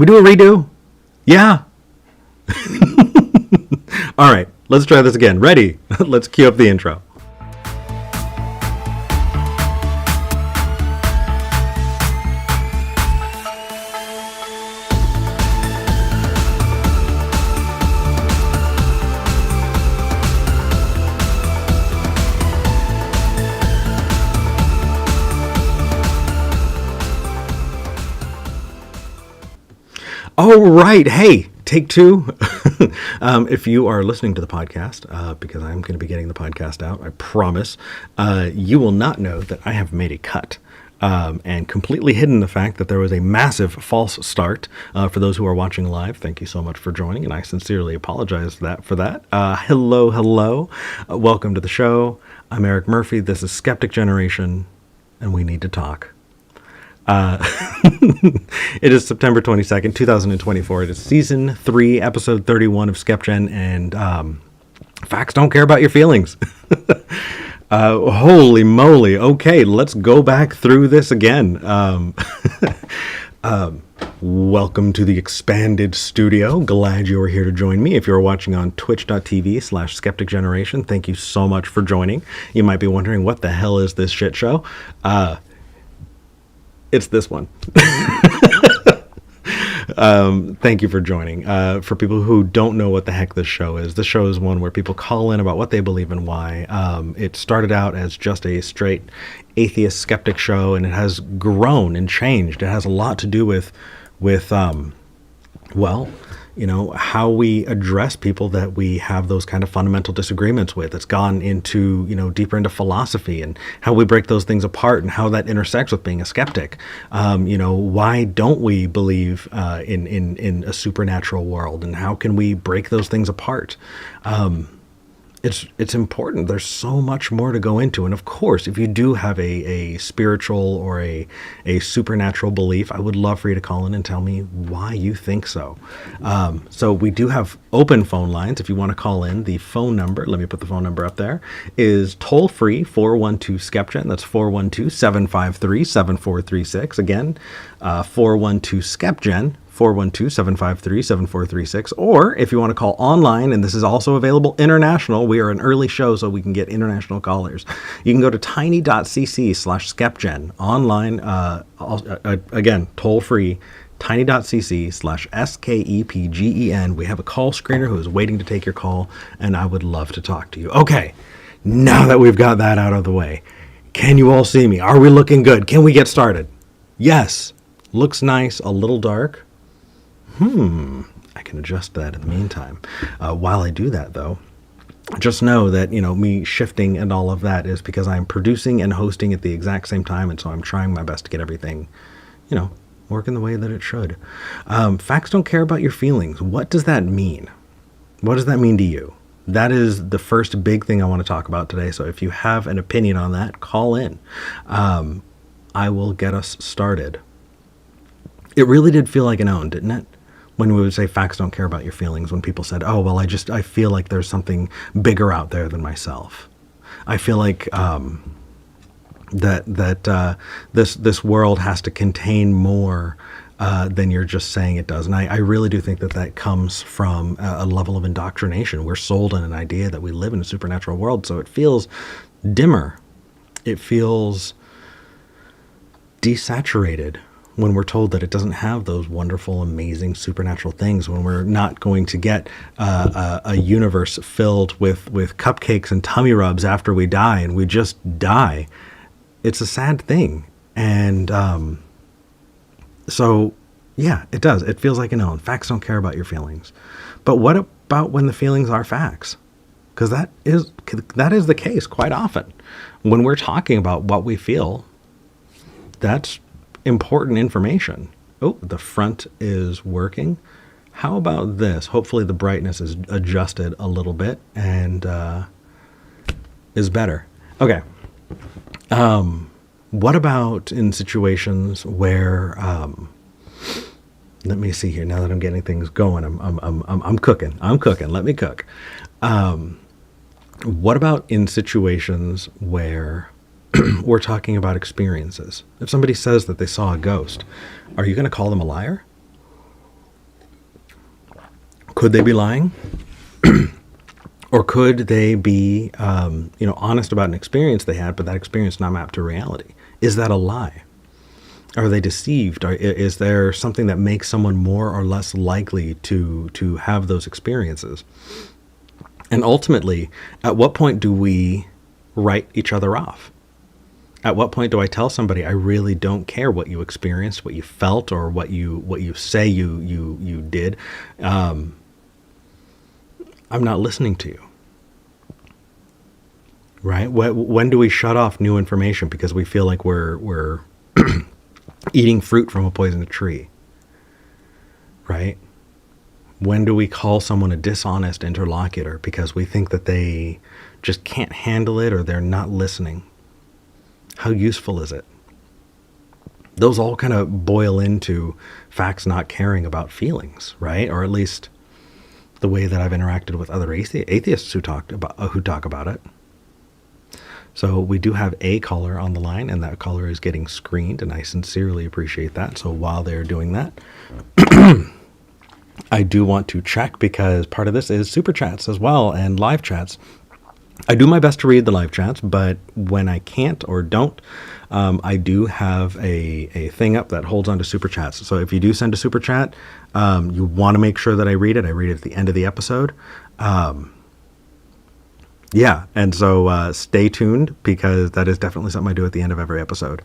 We do a redo? Yeah. All right, let's try this again. Ready? Let's cue up the intro. All right. Hey, take two. If you are listening to the podcast, because I'm going to be getting the podcast out, I promise, you will not know that I have made a cut and completely hidden the fact that there was a massive false start. For those who are watching live, thank you so much for joining, and I sincerely apologize for that. Hello. Welcome to the show. I'm Eric Murphy. This is Skeptic Generation, and we need to talk. It is September 22nd, 2024. It is season 3, episode 31 of SKEPGEN, and facts don't care about your feelings. Holy moly. Okay, let's go back through this again. Welcome to the expanded studio. Glad you are here to join me. If you're watching on twitch.tv/Skeptic Generation, thank you so much for joining. You might be wondering, what the hell is this shit show? It's this one. Thank you for joining. For people who don't know what the heck this show is one where people call in about what they believe and why. It started out as just a straight atheist skeptic show, and it has grown and changed. It has a lot to do with how we address people that we have those kind of fundamental disagreements with. It's gone into, deeper into philosophy and how we break those things apart and how that intersects with being a skeptic. Why don't we believe in a supernatural world, and how can we break those things apart? It's important. There's so much more to go into. And of course, if you do have a spiritual or a supernatural belief, I would love for you to call in and tell me why you think so. So we do have open phone lines. If you want to call in, the phone number, let me put the phone number up there, is toll free 412-SKEPGEN. That's 412-753-7436. Again, 412-SKEPGEN. 412-753-7436. Or if you want to call online, and this is also available international, we are an early show, so we can get international callers. You can go to tiny.cc/SKEPGEN online. Again, toll free, tiny.cc/SKEPGEN. We have a call screener who is waiting to take your call, and I would love to talk to you. Okay, now that we've got that out of the way, can you all see me? Are we looking good? Can we get started? Yes. Looks nice, a little dark. I can adjust that in the meantime. While I do that, though, just know that, me shifting and all of that is because I'm producing and hosting at the exact same time, and so I'm trying my best to get everything, working the way that it should. Facts don't care about your feelings. What does that mean? What does that mean to you? That is the first big thing I want to talk about today, so if you have an opinion on that, call in. I will get us started. It really did feel like an own, didn't it? When we would say facts don't care about your feelings, when people said, oh, well, I feel like there's something bigger out there than myself. I feel like this world has to contain more than you're just saying it does. And I really do think that comes from a level of indoctrination. We're sold on an idea that we live in a supernatural world, so it feels dimmer. It feels desaturated when we're told that it doesn't have those wonderful, amazing, supernatural things, when we're not going to get a universe filled with cupcakes and tummy rubs after we die, and we just die. It's a sad thing. And so, yeah, it does. It feels like an own. Facts don't care about your feelings. But what about when the feelings are facts? Because that is the case quite often. When we're talking about what we feel, that's important information. Oh, the front is working. How about this? Hopefully the brightness is adjusted a little bit and is better. Okay. What about in situations where let me see here. Now that I'm getting things going, I'm cooking. Let me cook. What about in situations where we're talking about experiences? If somebody says that they saw a ghost, are you going to call them a liar? Could they be lying? Or could they be, honest about an experience they had, but that experience not mapped to reality? Is that a lie? Are they deceived? Is there something that makes someone more or less likely to have those experiences? And ultimately, at what point do we write each other off? At what point do I tell somebody, I really don't care what you experienced, what you felt, or what you say you did? I'm not listening to you. Right? When do we shut off new information because we feel like we're eating fruit from a poisoned tree? Right? When do we call someone a dishonest interlocutor because we think that they just can't handle it or they're not listening? How useful is it? Those all kind of boil into facts not caring about feelings, right? Or at least the way that I've interacted with other atheists who talk about it. So we do have a caller on the line, and that caller is getting screened, and I sincerely appreciate that. So while they're doing that, I do want to check, because part of this is super chats as well and live chats. I do my best to read the live chats, but when I can't or don't, I do have a thing up that holds on to super chats. So if you do send a super chat, you want to make sure that I read it. I read it at the end of the episode. Yeah, and so stay tuned, because that is definitely something I do at the end of every episode.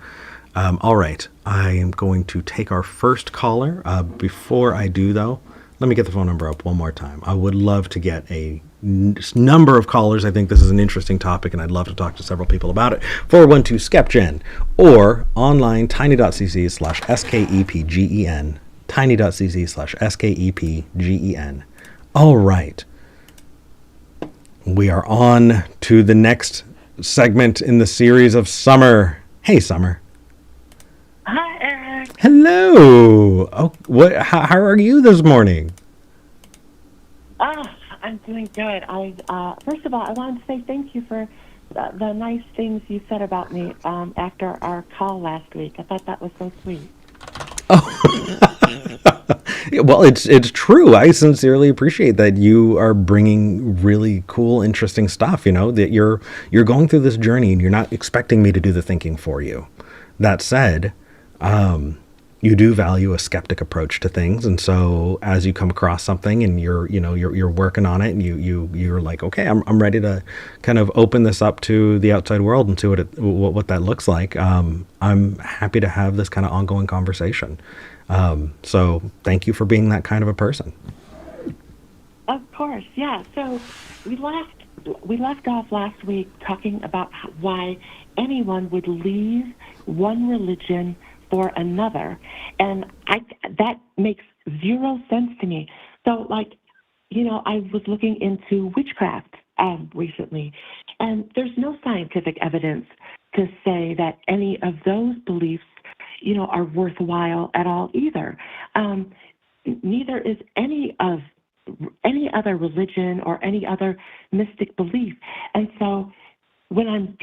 All right, I am going to take our first caller. Before I do, though, let me get the phone number up one more time. I would love to get a number of callers. I think this is an interesting topic, and I'd love to talk to several people about it. 412 SKEPGEN, or online tiny.cc/SKEPGEN, tiny.cc/SKEPGEN. All right. We are on to the next segment in the series of Summer. Hey, Summer. Hi, Eric. Hello. Oh, how are you this morning? I'm doing good. First of all, I wanted to say thank you for the nice things you said about me after our call last week. I thought that was so sweet. Oh, well, it's true. I sincerely appreciate that you are bringing really cool, interesting stuff. You know, that you're going through this journey, and you're not expecting me to do the thinking for you. That said, you do value a skeptic approach to things, and so as you come across something and you're working on it, and you're like, okay, I'm ready to kind of open this up to the outside world and see what that looks like. I'm happy to have this kind of ongoing conversation. So thank you for being that kind of a person. Of course, yeah. So we left off last week talking about why anyone would leave one religion for another, and that makes zero sense to me. So, I was looking into witchcraft recently, and there's no scientific evidence to say that any of those beliefs, are worthwhile at all either. Neither is any other religion or any other mystic belief. And so when I'm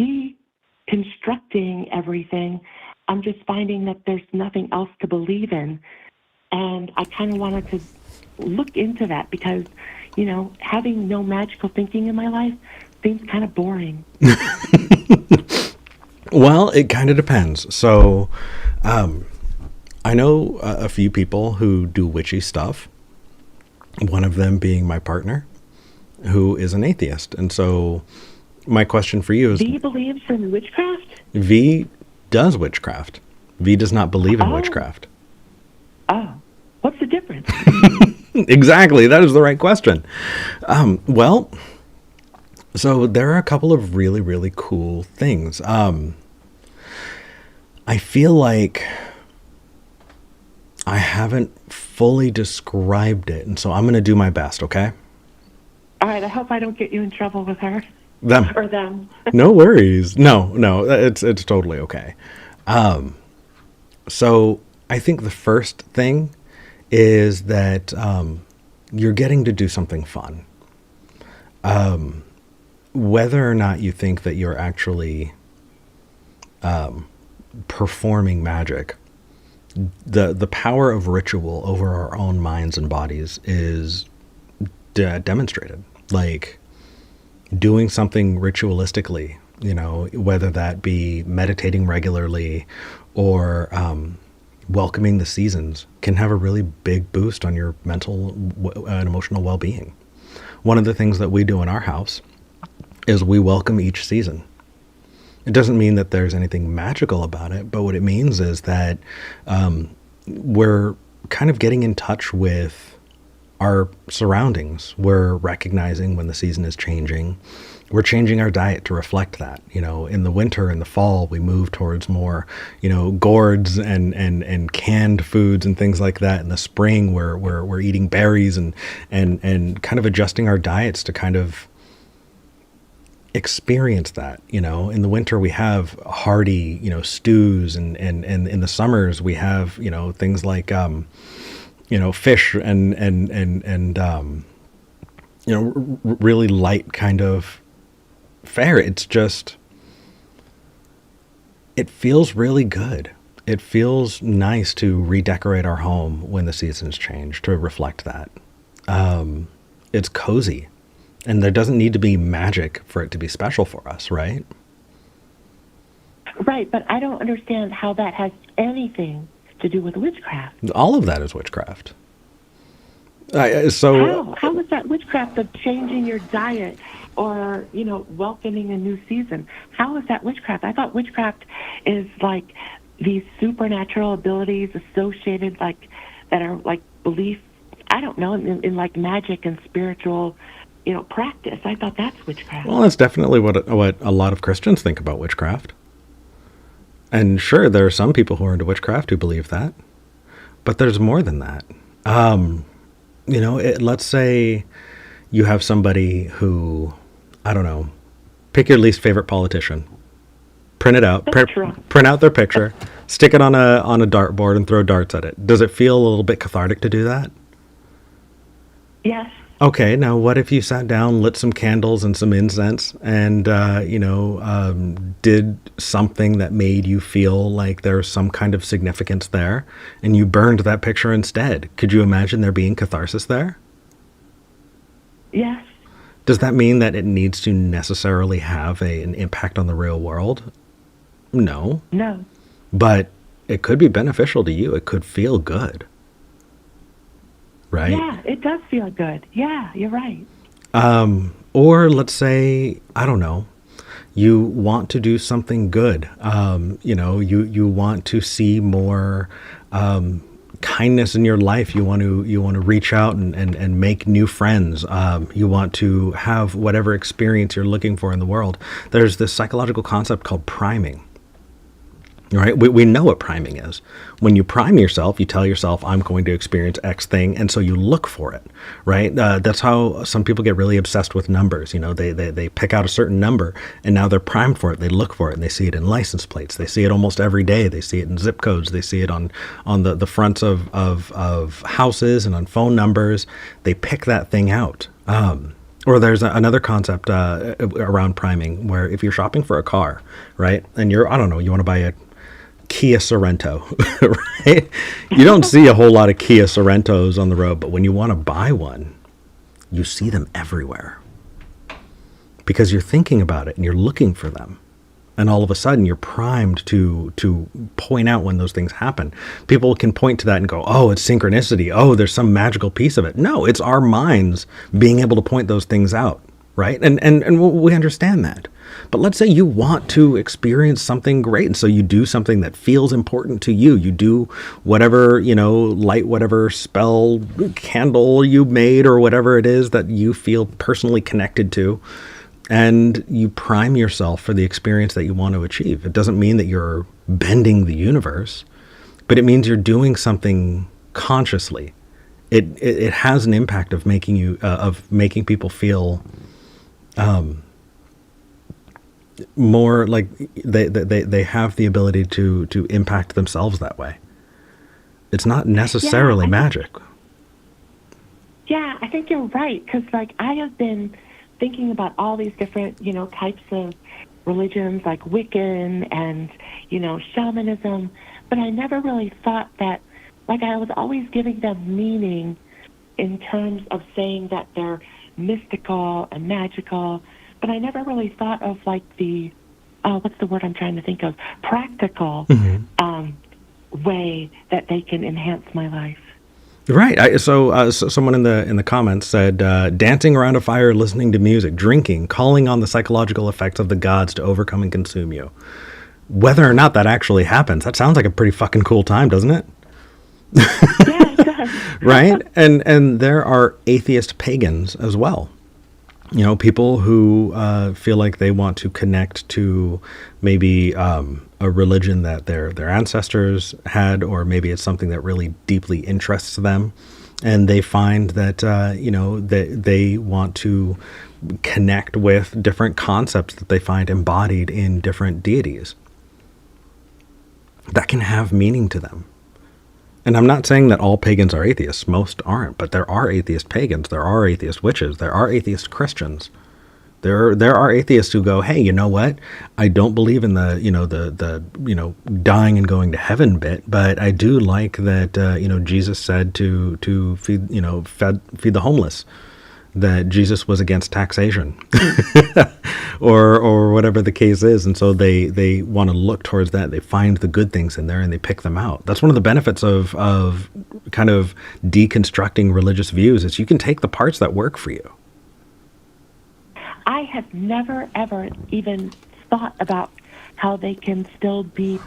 deconstructing everything, I'm just finding that there's nothing else to believe in. And I kind of wanted to look into that because, having no magical thinking in my life seems kind of boring. Well, it kind of depends. So, I know a few people who do witchy stuff. One of them being my partner, who is an atheist. And so my question for you is... V believes in witchcraft? V does witchcraft. V does not believe in witchcraft. Oh, what's the difference? Exactly. That is the right question. Well, so there are a couple of really, really cool things. I feel like I haven't fully described it, and so I'm going to do my best, okay? All right, I hope I don't get you in trouble with her. Them. Or them. No worries. No, it's totally okay. So I think the first thing is that you're getting to do something fun. Whether or not you think that you're actually performing magic, the power of ritual over our own minds and bodies is demonstrated, like doing something ritualistically, you know, whether that be meditating regularly or welcoming the seasons, can have a really big boost on your mental and emotional well-being. One of the things that we do in our house is we welcome each season. It doesn't mean that there's anything magical about it, but what it means is that we're kind of getting in touch with our surroundings. We're recognizing when the season is changing. We're changing our diet to reflect that. You know, in the winter and the fall, we move towards more, you know, gourds and canned foods and things like that. In the spring, we're eating berries and kind of adjusting our diets to kind of experience that. You know, in the winter we have hearty, you know, stews, and in the summers we have, you know, things like you know, fish and you know, really light kind of fare. It's just, it feels really good. It feels nice to redecorate our home when the seasons change to reflect that. It's cozy. And there doesn't need to be magic for it to be special for us, right? Right, but I don't understand how that has anything to do with witchcraft. All of that is witchcraft. How is that witchcraft of changing your diet or, you know, welcoming a new season? How is that witchcraft? I thought witchcraft is like these supernatural abilities associated, like, that are like belief, I don't know, in like magic and spiritual, you know, practice. I thought that's witchcraft. Well, that's definitely what a lot of Christians think about witchcraft. And sure, there are some people who are into witchcraft who believe that, but there's more than that. You know, let's say you have somebody who, I don't know, pick your least favorite politician, print it out, print out their picture, stick it on a dartboard and throw darts at it. Does it feel a little bit cathartic to do that? Yes. Okay, now what if you sat down, lit some candles and some incense, and you know, did something that made you feel like there's some kind of significance there, and you burned that picture instead? Could you imagine there being catharsis there? Yes. Does that mean that it needs to necessarily have an impact on the real world? No. No. But it could be beneficial to you. It could feel good. Right? Yeah, it does feel good. Yeah, you're right. Or let's say, I don't know, you want to do something good. You know, you want to see more kindness in your life. You want to reach out and make new friends. You want to have whatever experience you're looking for in the world. There's this psychological concept called priming. Right? We know what priming is. When you prime yourself, you tell yourself, I'm going to experience X thing, and so you look for it, right? That's how some people get really obsessed with numbers. You know, they pick out a certain number, and now they're primed for it. They look for it, and they see it in license plates. They see it almost every day. They see it in zip codes. They see it on the fronts of houses and on phone numbers. They pick that thing out. Or there's another concept around priming, where if you're shopping for a car, right, and you want to buy a Kia Sorento, right? You don't see a whole lot of Kia Sorentos on the road, but when you want to buy one, you see them everywhere because you're thinking about it and you're looking for them. And all of a sudden you're primed to point out when those things happen. People can point to that and go, oh, it's synchronicity. Oh, there's some magical piece of it. No, it's our minds being able to point those things out, right? And we understand that. But let's say you want to experience something great, and so you do something that feels important to you. You do whatever, you know, light whatever spell candle you made or whatever it is that you feel personally connected to, and you prime yourself for the experience that you want to achieve. It doesn't mean that you're bending the universe, but it means you're doing something consciously. It has an impact of making people feel more like they have the ability to impact themselves that way. It's not necessarily magic. Yeah, I think you're right, because like I have been thinking about all these different, you know, types of religions like Wiccan and, you know, shamanism, but I never really thought that, like, I was always giving them meaning in terms of saying that they're mystical and magical, but I never really thought of like the, what's the word I'm trying to think of? Practical way that they can enhance my life. Right. So someone in the comments said, dancing around a fire, listening to music, drinking, calling on the psychological effects of the gods to overcome and consume you. Whether or not that actually happens, that sounds like a pretty fucking cool time, doesn't it? Yeah, it does. Right? And there are atheist pagans as well. You know, people who feel like they want to connect to maybe a religion that their ancestors had, or maybe it's something that really deeply interests them, and they find that that they want to connect with different concepts that they find embodied in different deities that can have meaning to them. And I'm not saying that all pagans are atheists. Most aren't, but there are atheist pagans. There are atheist witches. There are atheist Christians. There are atheists who go, hey, you know what? I don't believe in the dying and going to heaven bit, but I do like that Jesus said to feed the homeless, that Jesus was against taxation, or whatever the case is, and so they want to look towards that. They find the good things in there and they pick them out. That's one of the benefits of kind of deconstructing religious views, is you can take the parts that work for you. I have never, ever even thought about how they can still be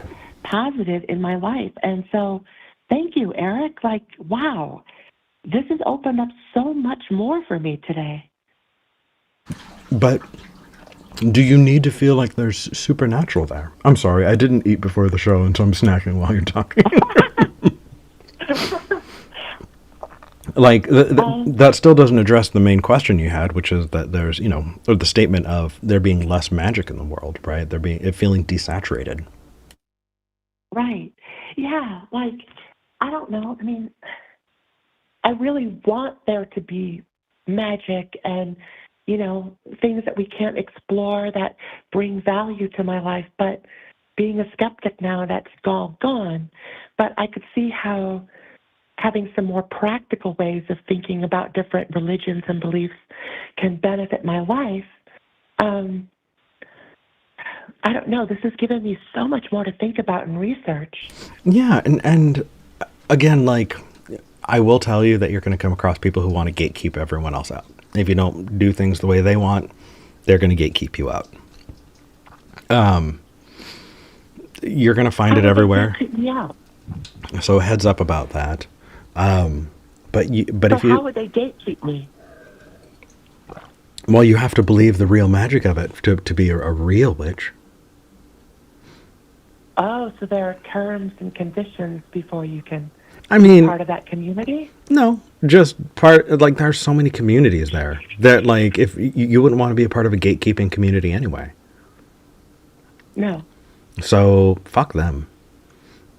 positive in my life. And so thank you, Eric. Like, wow, this has opened up so much more for me today. But do you need to feel like there's supernatural there? I'm sorry, I didn't eat before the show, and so I'm snacking while you're talking. Like, that still doesn't address the main question you had, which is that there's, or the statement of there being less magic in the world, right? It feeling desaturated. Right. Yeah. Like, I don't know. I mean, I really want there to be magic and, things that we can't explore that bring value to my life. But being a skeptic now, that's all gone. But I could see how having some more practical ways of thinking about different religions and beliefs can benefit my life. I don't know. This has given me so much more to think about and research. Yeah, and again, like, I will tell you that you're going to come across people who want to gatekeep everyone else out. If you don't do things the way they want, they're going to gatekeep you out. You're going to find it everywhere. Yeah. So heads up about that. But so how would they gatekeep me? Well, you have to believe the real magic of it to be a real witch. Oh, so there are terms and conditions before you can be part of that community? No, just like, there's so many communities there that, like, if you wouldn't want to be a part of a gatekeeping community anyway. No. So fuck them.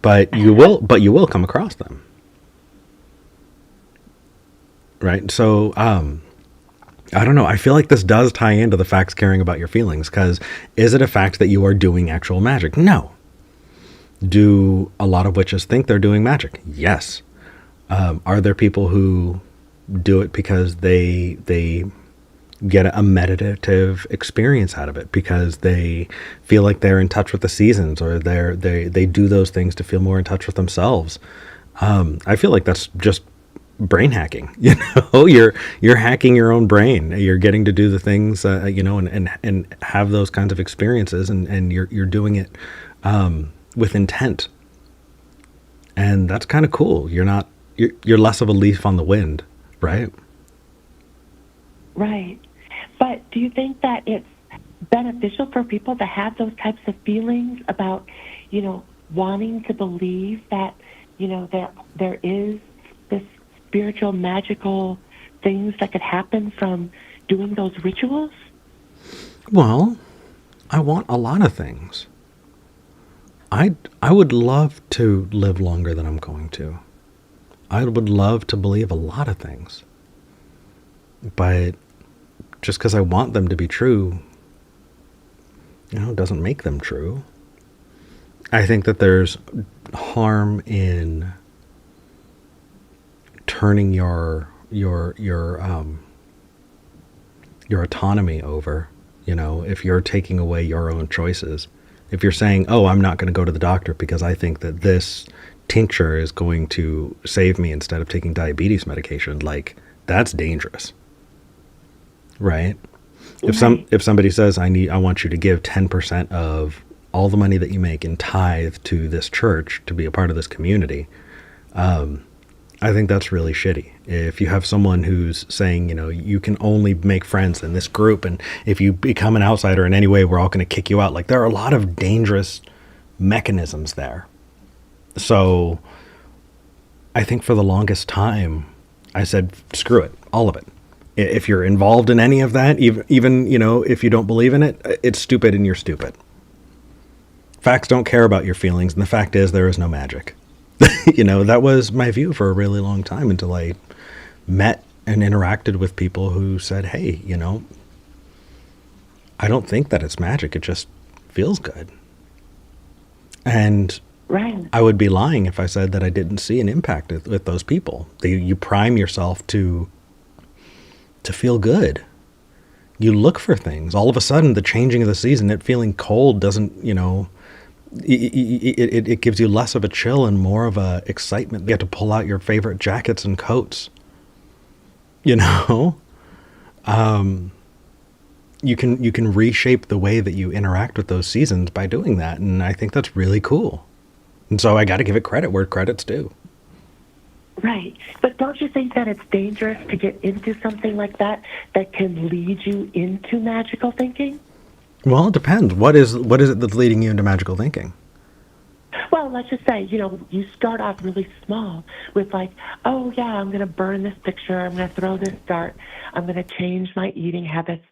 But you will come across them. Right? So, I don't know. I feel like this does tie into the facts caring about your feelings, because is it a fact that you are doing actual magic? No. Do a lot of witches think they're doing magic? Yes. Are there people who do it because they get a meditative experience out of it, because they feel like they're in touch with the seasons, or they do those things to feel more in touch with themselves? I feel like that's just brain hacking. You're hacking your own brain. You're getting to do the things and have those kinds of experiences, and you're doing it with intent, and that's kind of cool. You're less of a leaf on the wind, right? Right. But do you think that it's beneficial for people to have those types of feelings about wanting to believe that there is this spiritual, magical things that could happen from doing those rituals? Well, I want a lot of things. I would love to live longer than I'm going to. I would love to believe a lot of things. But just because I want them to be true, doesn't make them true. I think that there's harm in turning your your autonomy over, if you're taking away your own choices. If you're saying, oh, I'm not going to go to the doctor because I think that this tincture is going to save me instead of taking diabetes medication, like, that's dangerous. Right? If somebody says, I want you to give 10% of all the money that you make in tithe to this church to be a part of this community, I think that's really shitty. If you have someone who's saying, you can only make friends in this group, and if you become an outsider in any way, we're all going to kick you out. Like, there are a lot of dangerous mechanisms there. So I think for the longest time, I said, screw it, all of it. If you're involved in any of that, even if you don't believe in it, it's stupid and you're stupid. Facts don't care about your feelings, and the fact is there is no magic. That was my view for a really long time until I met and interacted with people who said, hey, I don't think that it's magic. It just feels good. And Right. I would be lying if I said that I didn't see an impact with those people. You prime yourself to feel good. You look for things. All of a sudden, the changing of the season, it feeling cold doesn't, it gives you less of a chill and more of a excitement. You have to pull out your favorite jackets and coats. You can reshape the way that you interact with those seasons by doing that, and I think that's really cool. And so I got to give it credit where credit's due. Right. But don't you think that it's dangerous to get into something like that can lead you into magical thinking? Well, it depends. What is it that's leading you into magical thinking? Well, let's just say, you start off really small with like, oh, yeah, I'm going to burn this picture. I'm going to throw this dart. I'm going to change my eating habits.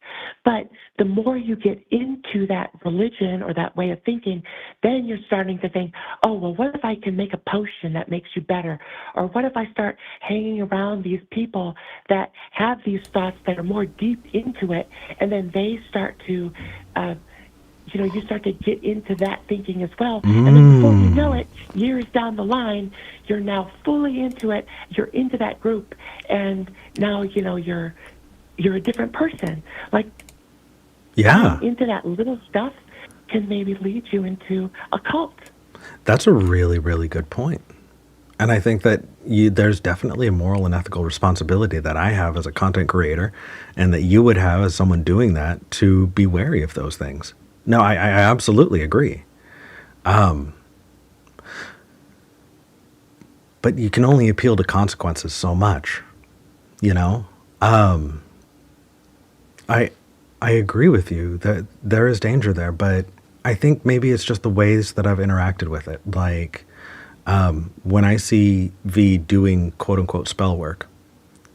But the more you get into that religion or that way of thinking, then you're starting to think, oh, well, what if I can make a potion that makes you better? Or what if I start hanging around these people that have these thoughts that are more deep into it, and then they start to you start to get into that thinking as well. And then before you know it, years down the line, you're now fully into it. You're into that group. And now, you're a different person. Like, yeah, into that little stuff can maybe lead you into a cult. That's a really, really good point. And I think that there's definitely a moral and ethical responsibility that I have as a content creator, and that you would have as someone doing that, to be wary of those things. No, I absolutely agree. But you can only appeal to consequences so much, I agree with you that there is danger there, but I think maybe it's just the ways that I've interacted with it. Like, when I see V doing quote unquote spell work,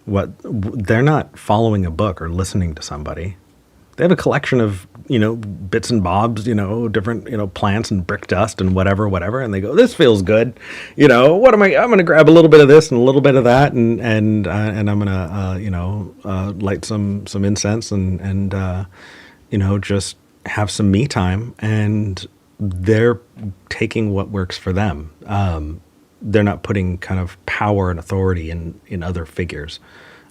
they're not following a book or listening to somebody. They have a collection of, bits and bobs, different, plants and brick dust and whatever. And they go, this feels good. I'm going to grab a little bit of this and a little bit of that. And I'm going to, light some incense and just have some me time. And they're taking what works for them. They're not putting kind of power and authority in other figures.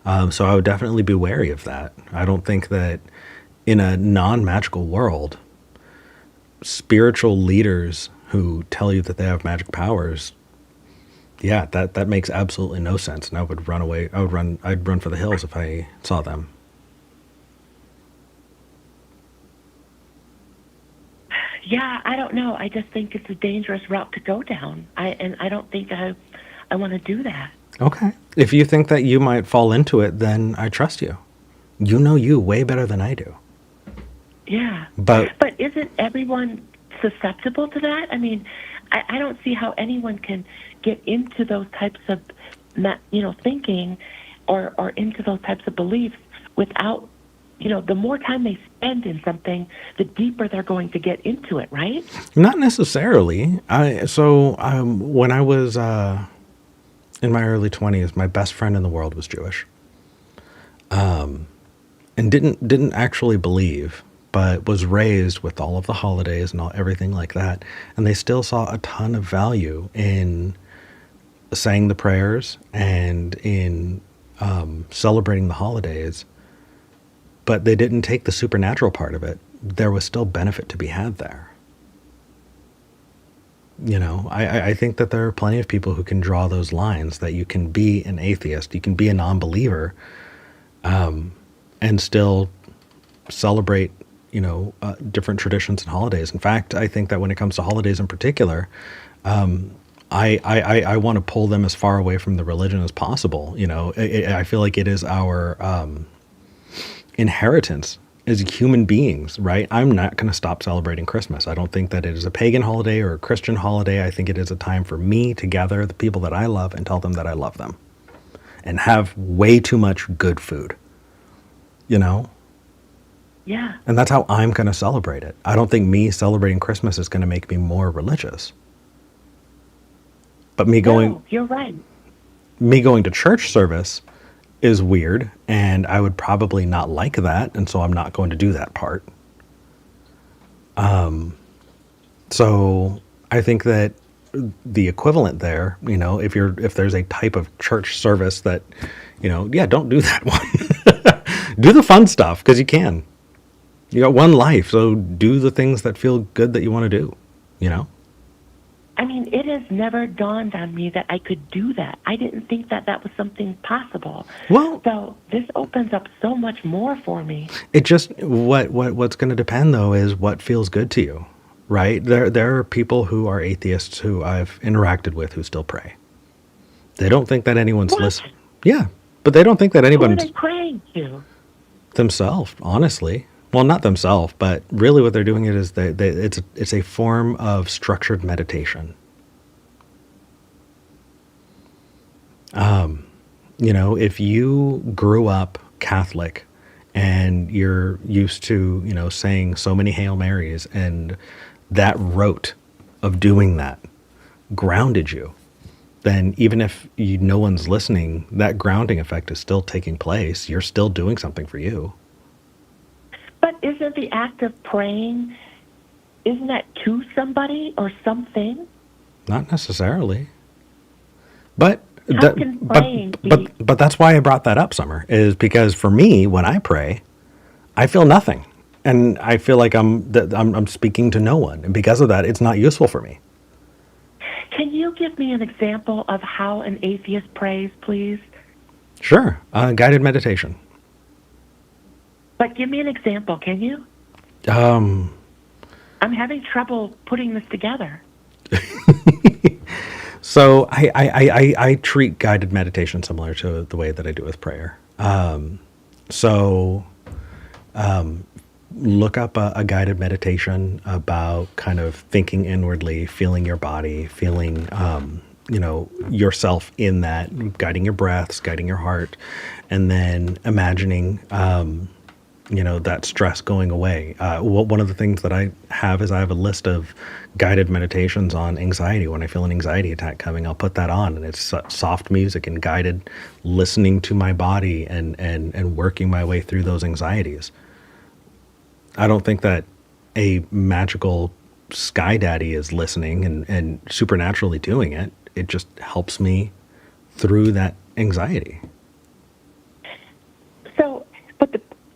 So I would definitely be wary of that. I don't think that in a non-magical world, spiritual leaders who tell you that they have magic powers, yeah, that makes absolutely no sense. And I would run away. I'd run for the hills if I saw them. Yeah, I don't know. I just think it's a dangerous route to go down. I don't think I want to do that. Okay. If you think that you might fall into it, then I trust you. You know you way better than I do. Yeah. But isn't everyone susceptible to that? I mean, I don't see how anyone can get into those types of, thinking or into those types of beliefs without, the more time they spend in something, the deeper they're going to get into it, right? Not necessarily. When I was in my early 20s, my best friend in the world was Jewish, and didn't actually believe, but was raised with all of the holidays and everything like that. And they still saw a ton of value in saying the prayers and in celebrating the holidays, but they didn't take the supernatural part of it, there was still benefit to be had there. I think that there are plenty of people who can draw those lines, that you can be an atheist, you can be a non-believer, and still celebrate, different traditions and holidays. In fact, I think that when it comes to holidays in particular, I want to pull them as far away from the religion as possible. I feel like it is our inheritance as human beings, right? I'm not going to stop celebrating Christmas. I don't think that it is a pagan holiday or a Christian holiday. I think it is a time for me to gather the people that I love and tell them that I love them, and have way too much good food, Yeah. And that's how I'm going to celebrate it. I don't think me celebrating Christmas is going to make me more religious. But No, you're right. me going to church service is weird, and I would probably not like that, and so I'm not going to do that part. So I think that the equivalent there, if there's a type of church service that, yeah, don't do that one. Do the fun stuff, because you can. You got one life, so do the things that feel good that you want to do, I mean, it has never dawned on me that I could do that. I didn't think that that was something possible. Well, So this opens up so much more for me. it just, what's going to depend, though, is what feels good to you, right? There are people who are atheists who I've interacted with who still pray. They don't think that anyone's What? listening. Yeah, but they don't think that Who are anyone's they praying to? themselves, honestly. Well, not themselves, but really what they're doing is it's a form of structured meditation. If you grew up Catholic and you're used to, saying so many Hail Marys, and that rote of doing that grounded you, then even if no one's listening, that grounding effect is still taking place. You're still doing something for you. But isn't the act of praying, isn't that to somebody or something? Not necessarily. But How can praying be? but that's why I brought that up, Summer, is because for me, when I pray, I feel nothing, and I feel like I'm speaking to no one, and because of that, it's not useful for me. Can you give me an example of how an atheist prays, please? Sure, guided meditation. But give me an example, can you? Um, I'm having trouble putting this together. so I treat guided meditation similar to the way that I do with prayer. So look up a guided meditation about kind of thinking inwardly, feeling your body, feeling, yourself in that, guiding your breaths, guiding your heart, and then imagining, that stress going away. One of the things that I have is I have a list of guided meditations on anxiety. When I feel an anxiety attack coming, I'll put that on, and it's soft music and guided listening to my body and working my way through those anxieties. I don't think that a magical sky daddy is listening and supernaturally doing it. It just helps me through that anxiety.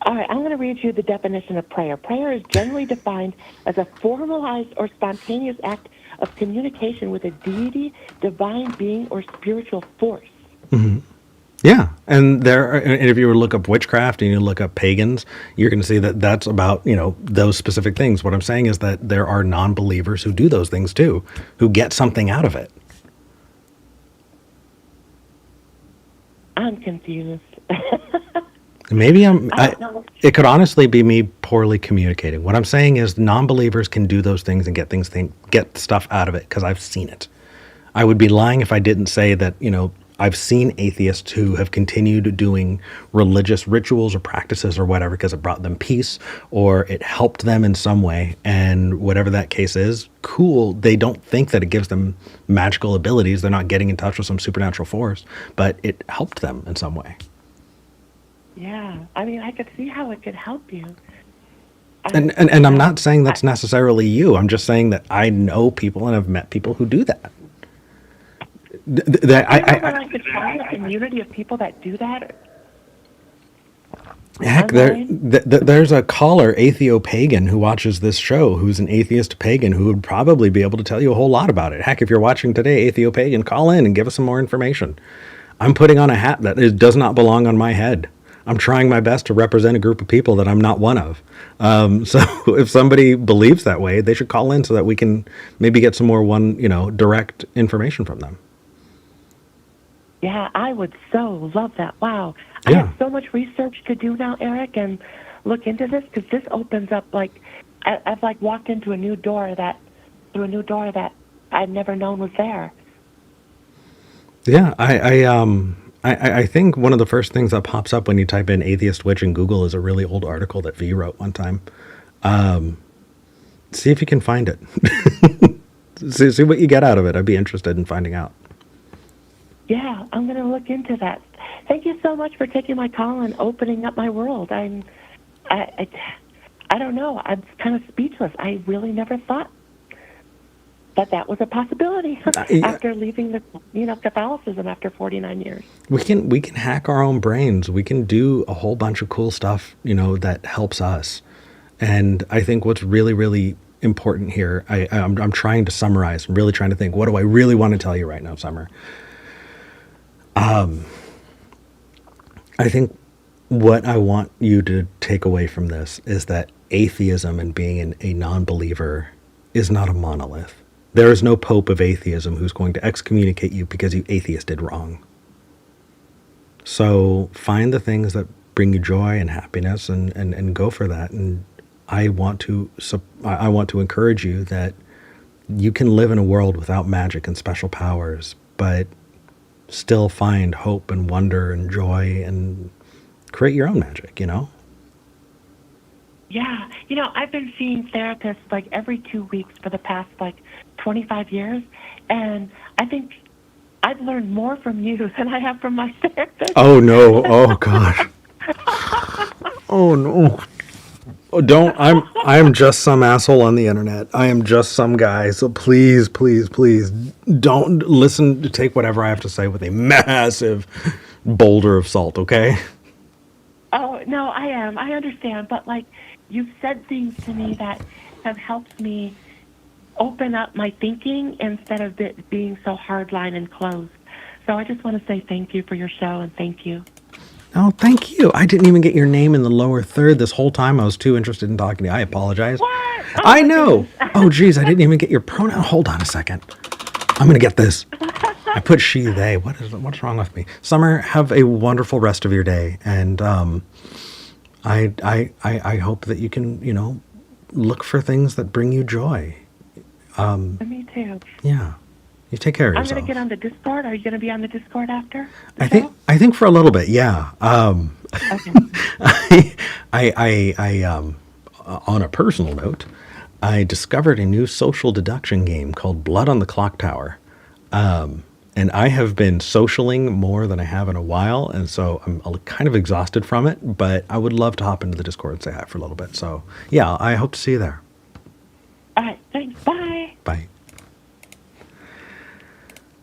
All right, I'm going to read you the definition of prayer. Prayer is generally defined as a formalized or spontaneous act of communication with a deity, divine being, or spiritual force. Mm-hmm. Yeah, and if you were to look up witchcraft and you look up pagans, you're going to see that that's about, those specific things. What I'm saying is that there are non-believers who do those things too, who get something out of it. I'm confused. Maybe it could honestly be me poorly communicating. What I'm saying is non-believers can do those things and get stuff out of it, because I've seen it. I would be lying if I didn't say that, I've seen atheists who have continued doing religious rituals or practices or whatever because it brought them peace or it helped them in some way. And whatever that case is, cool. They don't think that it gives them magical abilities. They're not getting in touch with some supernatural force, but it helped them in some way. Yeah, I mean, I could see how it could help you. And I'm not saying that's necessarily you. I'm just saying that I know people and have met people who do that. I could find a community of people that do that. Heck, there's a caller, Atheo-Pagan, who watches this show, who's an atheist pagan, who would probably be able to tell you a whole lot about it. Heck, if you're watching today, Atheo-Pagan, call in and give us some more information. I'm putting on a hat that does not belong on my head. I'm trying my best to represent a group of people that I'm not one of. So if somebody believes that way, they should call in so that we can maybe get some more direct information from them. Yeah, I would so love that. Wow. I Yeah. have so much research to do now, Eric, and look into this, because this opens up, I've walked into a new door that I'd never known was there. Yeah, I think one of the first things that pops up when you type in atheist witch in Google is a really old article that V wrote one time. See if you can find it. see what you get out of it. I'd be interested in finding out. Yeah, I'm going to look into that. Thank you so much for taking my call and opening up my world. I don't know. I'm kind of speechless. I really never thought that was a possibility after leaving the Catholicism after 49 years. We can hack our own brains. We can do a whole bunch of cool stuff, that helps us. And I think what's really, really important here, I'm trying to summarize. I'm really trying to think, what do I really want to tell you right now, Summer? I think what I want you to take away from this is that atheism and being a non-believer is not a monolith. There is no pope of atheism who's going to excommunicate you because you atheisted wrong. So find the things that bring you joy and happiness and go for that. And I want to encourage you that you can live in a world without magic and special powers, but still find hope and wonder and joy and create your own magic, Yeah. I've been seeing therapists every 2 weeks for the past 25 years, and I think I've learned more from you than I have from my therapist. Oh no. Oh gosh. Oh no. I'm just some asshole on the internet. I am just some guy. So please, please, please don't listen to take whatever I have to say with a massive boulder of salt, okay? Oh, no, I am. I understand. But you've said things to me that have helped me open up my thinking instead of it being so hardline and closed. So I just want to say thank you for your show, and thank you. Oh, thank you. I didn't even get your name in the lower third this whole time. I was too interested in talking to you. I apologize. What? Oh, I know. Oh, geez, I didn't even get your pronoun. Hold on a second. I'm going to get this. I put she, they. What's wrong with me? Summer, have a wonderful rest of your day. And I hope that you can, look for things that bring you joy. Me too. Yeah. You take care of yourself. I'm going to get on the Discord. Are you going to be on the Discord after? I think for a little bit, yeah. Okay. I on a personal note, I discovered a new social deduction game called Blood on the Clock Tower. And I have been socialing more than I have in a while, and so I'm kind of exhausted from it, but I would love to hop into the Discord and say hi for a little bit. So, yeah, I hope to see you there. All right, thanks. Bye. Bye.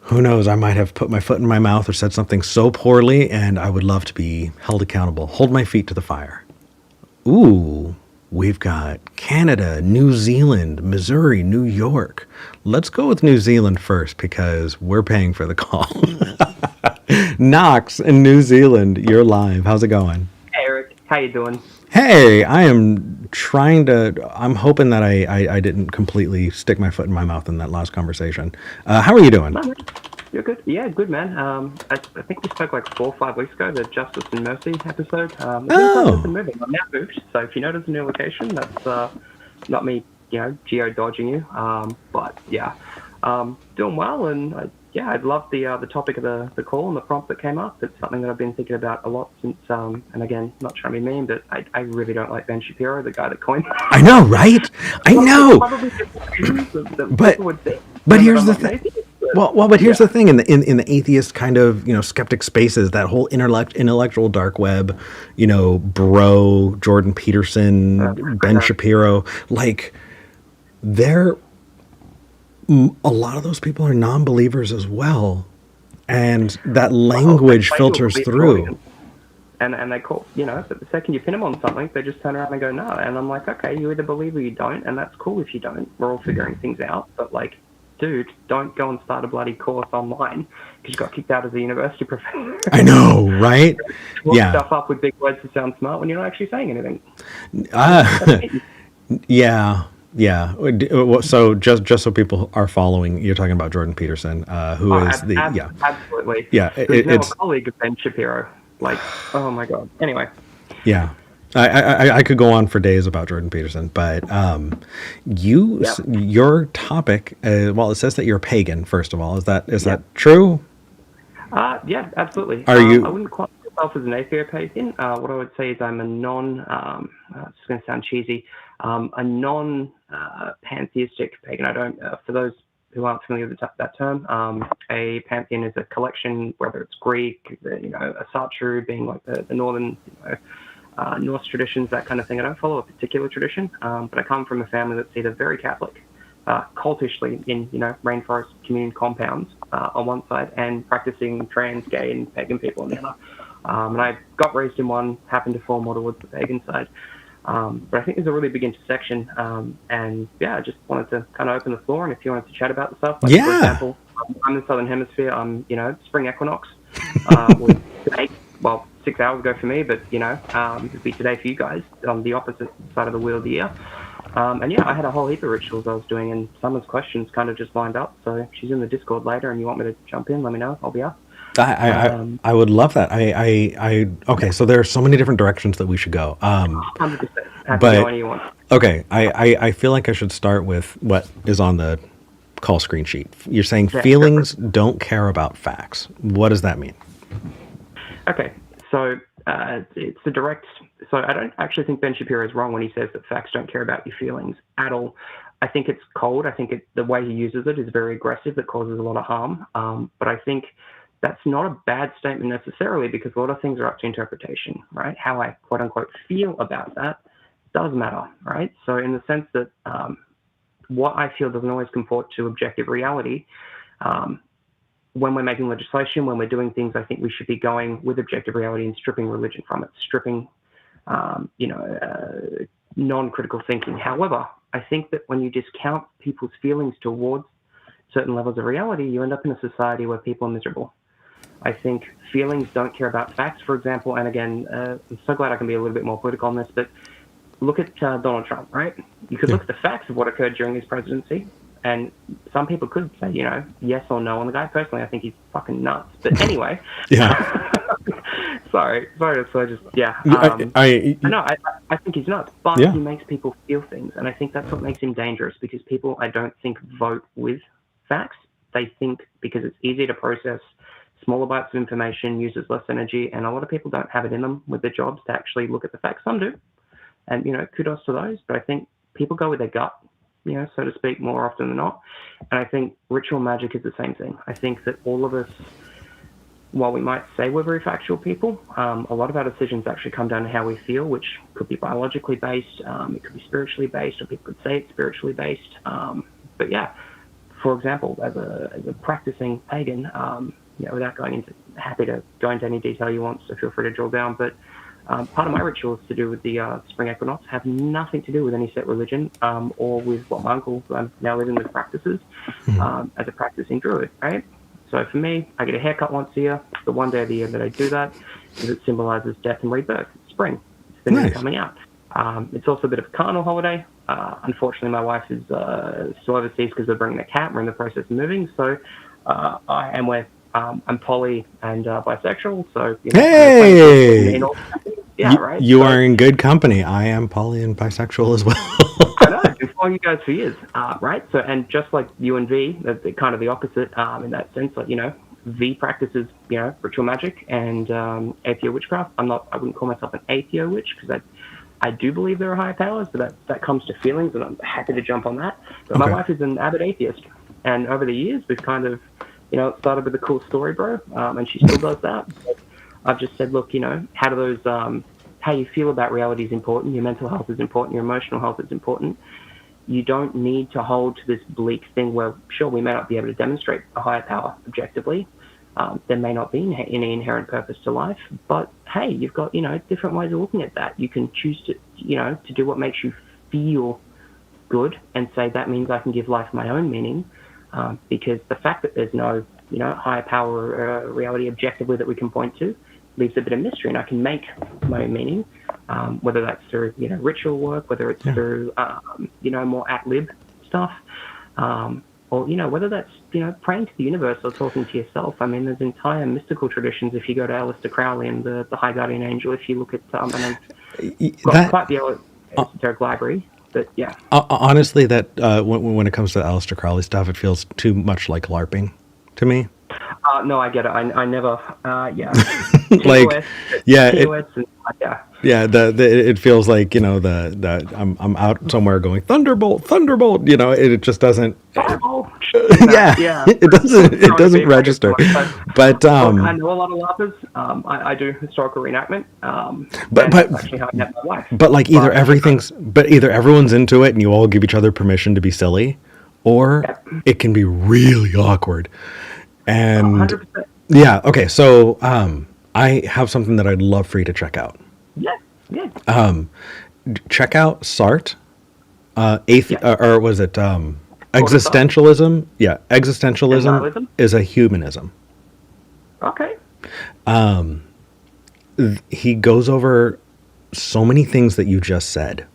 Who knows, I might have put my foot in my mouth or said something so poorly, and I would love to be held accountable. Hold my feet to the fire. Ooh, we've got Canada, New Zealand, Missouri, New York. Let's go with New Zealand first because we're paying for the call. Knox in New Zealand, you're live. How's it going? Hey, Eric. How you doing? Hey, I'm hoping that I didn't completely stick my foot in my mouth in that last conversation. How are you doing? You're good. Yeah, good, man. I think we spoke 4 or 5 weeks ago, the Justice and Mercy episode. Oh. I'm now moved, so if you notice a new location, that's not me, geo-dodging you. But, yeah, doing well, and I'd love the topic of the call and the prompt that came up. It's something that I've been thinking about a lot since, and again, not trying to be mean, but I really don't like Ben Shapiro, the guy that coined it. I know, right? I know. Probably the But- people would think. But here's the I'm not thing. atheist, But here's the thing: in the atheist kind of skeptic spaces, that whole intellectual dark web, Bro, Jordan Peterson, Ben Shapiro, a lot of those people are non-believers as well, And that Well, language they claim to filters believe in through. aliens. And they call, but the second you pin them on something, they just turn around and go, no. And I'm like, okay, you either believe or you don't, and that's cool if you don't. We're all figuring things out. But, like, dude, don't go and start a bloody course online because you got kicked out as a university professor. I know, right? Look Yeah. stuff up with big words to sound smart when you're not actually saying anything. Yeah. Yeah. So just so people are following, you're talking about Jordan Peterson, who is Absolutely. Yeah. Who's now a It's colleague of Ben Shapiro. Like, oh my God. Anyway. yeah. I could go on for days about Jordan Peterson, but your topic, well, it says that you're a pagan. First of all, is that true? Yeah, absolutely. Are you? I wouldn't quite myself as an atheist pagan. What I would say is I'm a it's going to sound cheesy, a non-pantheistic pagan. I don't, for those who aren't familiar with that term, a pantheon is a collection, whether it's Greek, a Satru being like the northern, Norse traditions, that kind of thing. I don't follow a particular tradition, but I come from a family that's either very Catholic, cultishly in rainforest community compounds on one side, and practicing trans, gay, and pagan people on the other. And I got raised in one, happened to fall more towards the pagan side. But I think there's a really big intersection, and yeah, I just wanted to kind of open the floor, and if you wanted to chat about the stuff, like for example, I'm in the Southern Hemisphere, I'm spring equinox, today, well, 6 hours ago for me, but it'd be today for you guys on the opposite side of the wheel of the year. And yeah, I had a whole heap of rituals I was doing, and Summer's questions kind of just lined up. So she's in the Discord later, and you want me to jump in, let me know. I'll be up. I would love that. Okay, so there are so many different directions that we should go. 100%. Happy But to go any you want. okay, I feel like I should start with what is on the call screen sheet. You're saying feelings don't care about facts. What does that mean? Okay, so it's the direct. So I don't actually think Ben Shapiro is wrong when he says that facts don't care about your feelings at all. I think it's cold. I think the way he uses it is very aggressive. That causes a lot of harm. But I think that's not a bad statement necessarily, because a lot of things are up to interpretation, right? How I quote unquote feel about that does matter, right? So in the sense that what I feel doesn't always comport to objective reality. When we're making legislation, when we're doing things, I think we should be going with objective reality and stripping religion from it, stripping, non-critical thinking. However, I think that when you discount people's feelings towards certain levels of reality, you end up in a society where people are miserable. I think feelings don't care about facts, for example, and again, I'm so glad I can be a little bit more political on this, but look at Donald Trump, right? You could look at the facts of what occurred during his presidency, and some people could say, yes or no on the guy. Personally, I think he's fucking nuts. But anyway, sorry. So just I think he's nuts, but he makes people feel things, and I think that's what makes him dangerous. Because people, I don't think, vote with facts. They think because it's easier to process smaller bites of information, uses less energy, and a lot of people don't have it in them with their jobs to actually look at the facts. Some do, and kudos to those. But I think people go with their gut, so to speak, more often than not. And I think ritual magic is the same thing. I think that all of us, while we might say we're very factual people, a lot of our decisions actually come down to how we feel, which could be biologically based, it could be spiritually based, or people could say it's spiritually based. But yeah, for example, as a practicing pagan, without happy to go into any detail you want, so feel free to drill down. But part of my rituals to do with the spring equinox have nothing to do with any set religion or with what my uncle, who I'm now living with, practices as a practicing druid, right? So for me, I get a haircut once a year. The one day of the year that I do that is it symbolizes death and rebirth. It's spring. It's the new coming out. It's also a bit of a carnal holiday. Unfortunately, my wife is still overseas because we're bringing a cat. We're in the process of moving. So I'm poly and bisexual. So hey! Right. You are in good company. I am poly and bisexual as well. I know. I've been following you guys for years, right? So, and just like you and V, they're kind of the opposite in that sense. Like, V practices, ritual magic and atheo witchcraft. I wouldn't call myself an atheo witch because I do believe there are higher powers, but that comes to feelings, and I'm happy to jump on that. But my wife is an avid atheist, and over the years we've kind of, it started with a cool story, bro, and she still does that. But I've just said, look, how do those how you feel about reality is important. Your mental health is important. Your emotional health is important. You don't need to hold to this bleak thing where, sure, we may not be able to demonstrate a higher power objectively, There may not be any inherent purpose to life, but hey, you've got, different ways of looking at that. You can choose to, to do what makes you feel good and say that means I can give life my own meaning, because the fact that there's no, higher power reality objectively that we can point to leaves a bit of mystery, and I can make my own meaning, whether that's through, ritual work, whether it's through, more at-lib stuff, or, whether that's, praying to the universe or talking to yourself. I mean, there's entire mystical traditions. If you go to Aleister Crowley and the High Guardian Angel, if you look at, and I've got quite the esoteric library, but yeah. Honestly, that when it comes to Aleister Crowley stuff, it feels too much like LARPing to me. No, I get it. I never, yeah. Like, TOS, yeah, TOS and, yeah. Yeah, it feels like, I'm out somewhere going Thunderbolt, Thunderbolt. It just doesn't. Yeah, it doesn't register. But look, I know a lot of LARPers. I do historical reenactment. But that's actually how I met my wife. But like either everyone's into it and you all give each other permission to be silly, or it can be really awkward. And 100%. yeah, okay. So I have something that I'd love for you to check out. Yeah. Check out Sartre, or was it existentialism? Yeah, existentialism is a humanism. Okay. He goes over so many things that you just said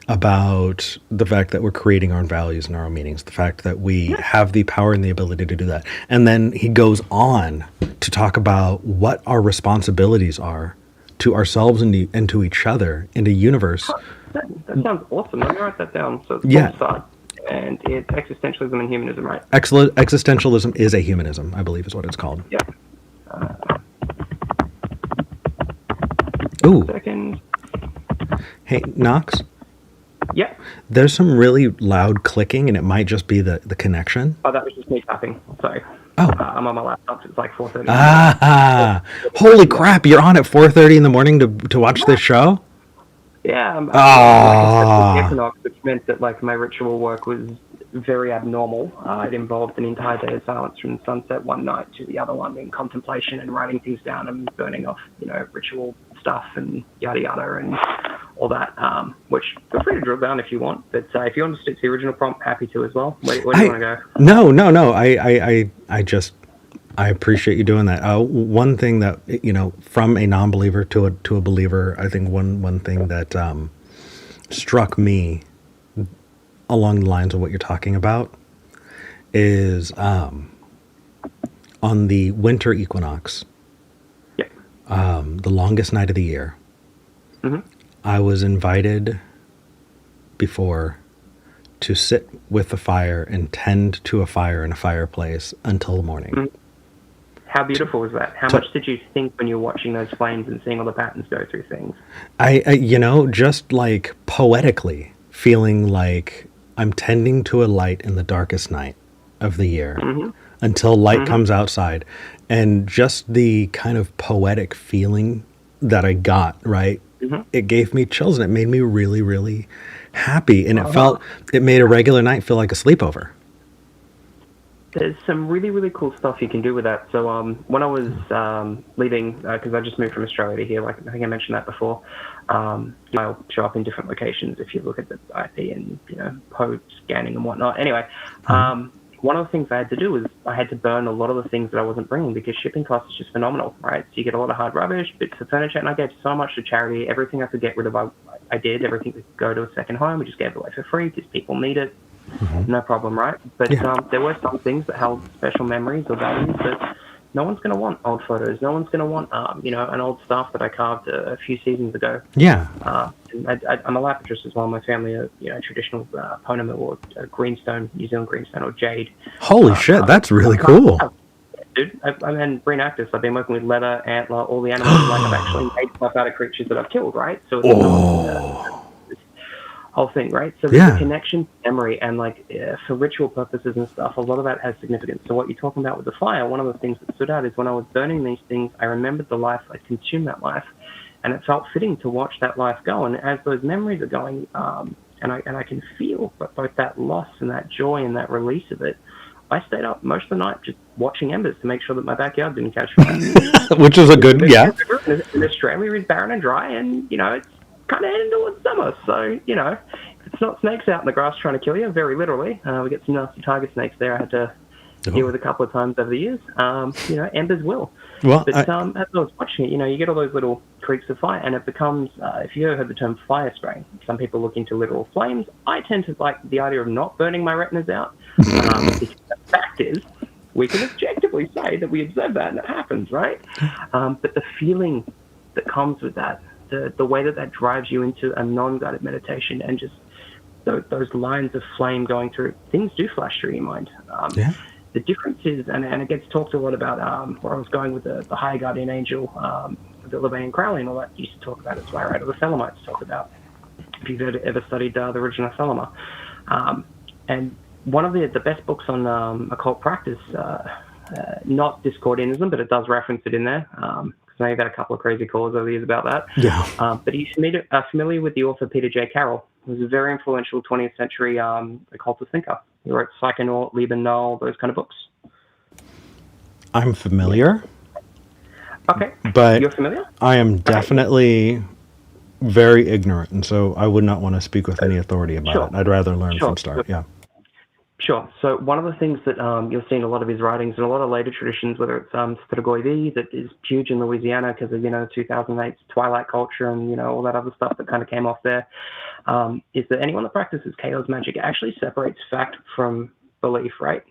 about the fact that we're creating our own values and our own meanings, the fact that we have the power and the ability to do that. And then he goes on to talk about what our responsibilities are to ourselves and to each other in a universe. That sounds awesome. Let me write that down. So it's Sartre, and it's existentialism and humanism, right? Existentialism is a humanism, I believe is what it's called. Yeah. Ooh. Second. Hey, Knox? Yeah. There's some really loud clicking, and it might just be the connection. Oh, that was just me tapping. Sorry. Oh. I'm on my laptop. So it's like 4:30. Holy crap! You're on at 4:30 in the morning to watch this show? Yeah. Like I said, the equinox, which meant that like my ritual work was very abnormal. It involved an entire day of silence from sunset one night to the other one in contemplation and writing things down and burning off, ritual stuff and yada yada and all that. Which feel free to drill down if you want. But if you want to stick to the original prompt, happy to as well. Where do you want to go? No. I appreciate you doing that. One thing that from a non-believer to a believer, I think one thing that struck me along the lines of what you're talking about is on the winter equinox, the longest night of the year. Mm-hmm. I was invited before to sit with the fire and tend to a fire in a fireplace until the morning. Mm-hmm. How beautiful was that? How much did you think when you were watching those flames and seeing all the patterns go through things? I just like poetically feeling like I'm tending to a light in the darkest night of the year until light comes outside. And just the kind of poetic feeling that I got, right? It gave me chills and it made me really, really happy. And it made a regular night feel like a sleepover. There's some really, really cool stuff you can do with that. So when I was leaving, because I just moved from Australia to here, like I think I mentioned that before, I'll show up in different locations if you look at the IP and, code scanning and whatnot. Anyway, one of the things I had to do was I had to burn a lot of the things that I wasn't bringing because shipping costs is just phenomenal, right? So you get a lot of hard rubbish, bits of furniture, and I gave so much to charity. Everything I could get rid of, I did. Everything that could go to a second home, we just gave it away for free because people need it. No problem, right? But there were some things that held special memories or values that no one's going to want old photos. No one's going to want, an old staff that I carved a few seasons ago. Yeah. I'm a lapidrist as well. My family are, traditional Ponema or greenstone, New Zealand greenstone or jade. Holy shit, that's really cool. Dude, I'm in reenactors. I've been working with leather, antler, all the animals. Like I've actually made stuff out of creatures that I've killed, right? So it's whole thing, right? So there's a connection to memory, and for ritual purposes and stuff, a lot of that has significance. So what you're talking about with the fire, one of the things that stood out is when I was burning these things, I remembered the life, I consumed that life, and it felt fitting to watch that life go. And as those memories are going, and I can feel both that loss and that joy and that release of it, I stayed up most of the night just watching embers to make sure that my backyard didn't catch fire. Which is a good, yeah. In Australia is barren and dry, and, it's kind of heading towards summer. So, if it's not snakes out in the grass trying to kill you, very literally, we get some nasty tiger snakes there. I had to deal with a couple of times over the years. Embers will. Well, but as I was watching it, you get all those little creeks of fire, and it becomes, if you ever heard the term fire spraying, some people look into literal flames. I tend to like the idea of not burning my retinas out. Because the fact is, we can objectively say that we observe that and it happens, right? But the feeling that comes with that, the way that drives you into a non-guided meditation, and just those lines of flame going through, things do flash through your mind. The difference is, and it gets talked a lot about, where I was going with the higher guardian angel, the Levian Crowley and all that used to talk about. It's why the Thelemites talk about, if you've ever studied the original Thelema. And one of the best books on occult practice, not Discordianism, but it does reference it in there, because I know you've had a couple of crazy calls over the years about that. Yeah. But are you familiar with the author Peter J. Carroll? He was a very influential 20th century occultist thinker. He wrote Psychonaut, Lieben Null, those kind of books. I'm familiar. Okay. But you're familiar? I am definitely very ignorant, and so I would not want to speak with any authority about it. I'd rather learn from start. Yeah. Sure. So one of the things that you'll see in a lot of his writings and a lot of later traditions, whether it's Strigoi that is huge in Louisiana because of 2008 Twilight culture and all that other stuff that kind of came off there, is that anyone that practices chaos magic actually separates fact from belief, right?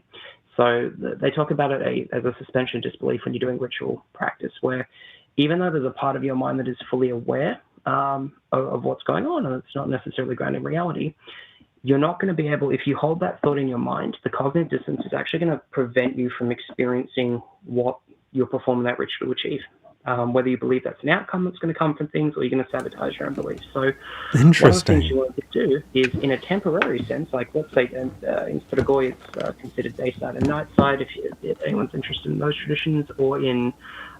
So they talk about it as a suspension of disbelief when you're doing ritual practice, where even though there's a part of your mind that is fully aware of what's going on and it's not necessarily grounded in reality, you're not going to be able, if you hold that thought in your mind, the cognitive dissonance is actually going to prevent you from experiencing what you're performing that ritual to achieve. Whether you believe that's an outcome that's going to come from things, or you're going to sabotage your own beliefs. So interesting. One of the things you want to do is, in a temporary sense, like let's say in Strigoi it's considered day side and night side, if anyone's interested in those traditions, or in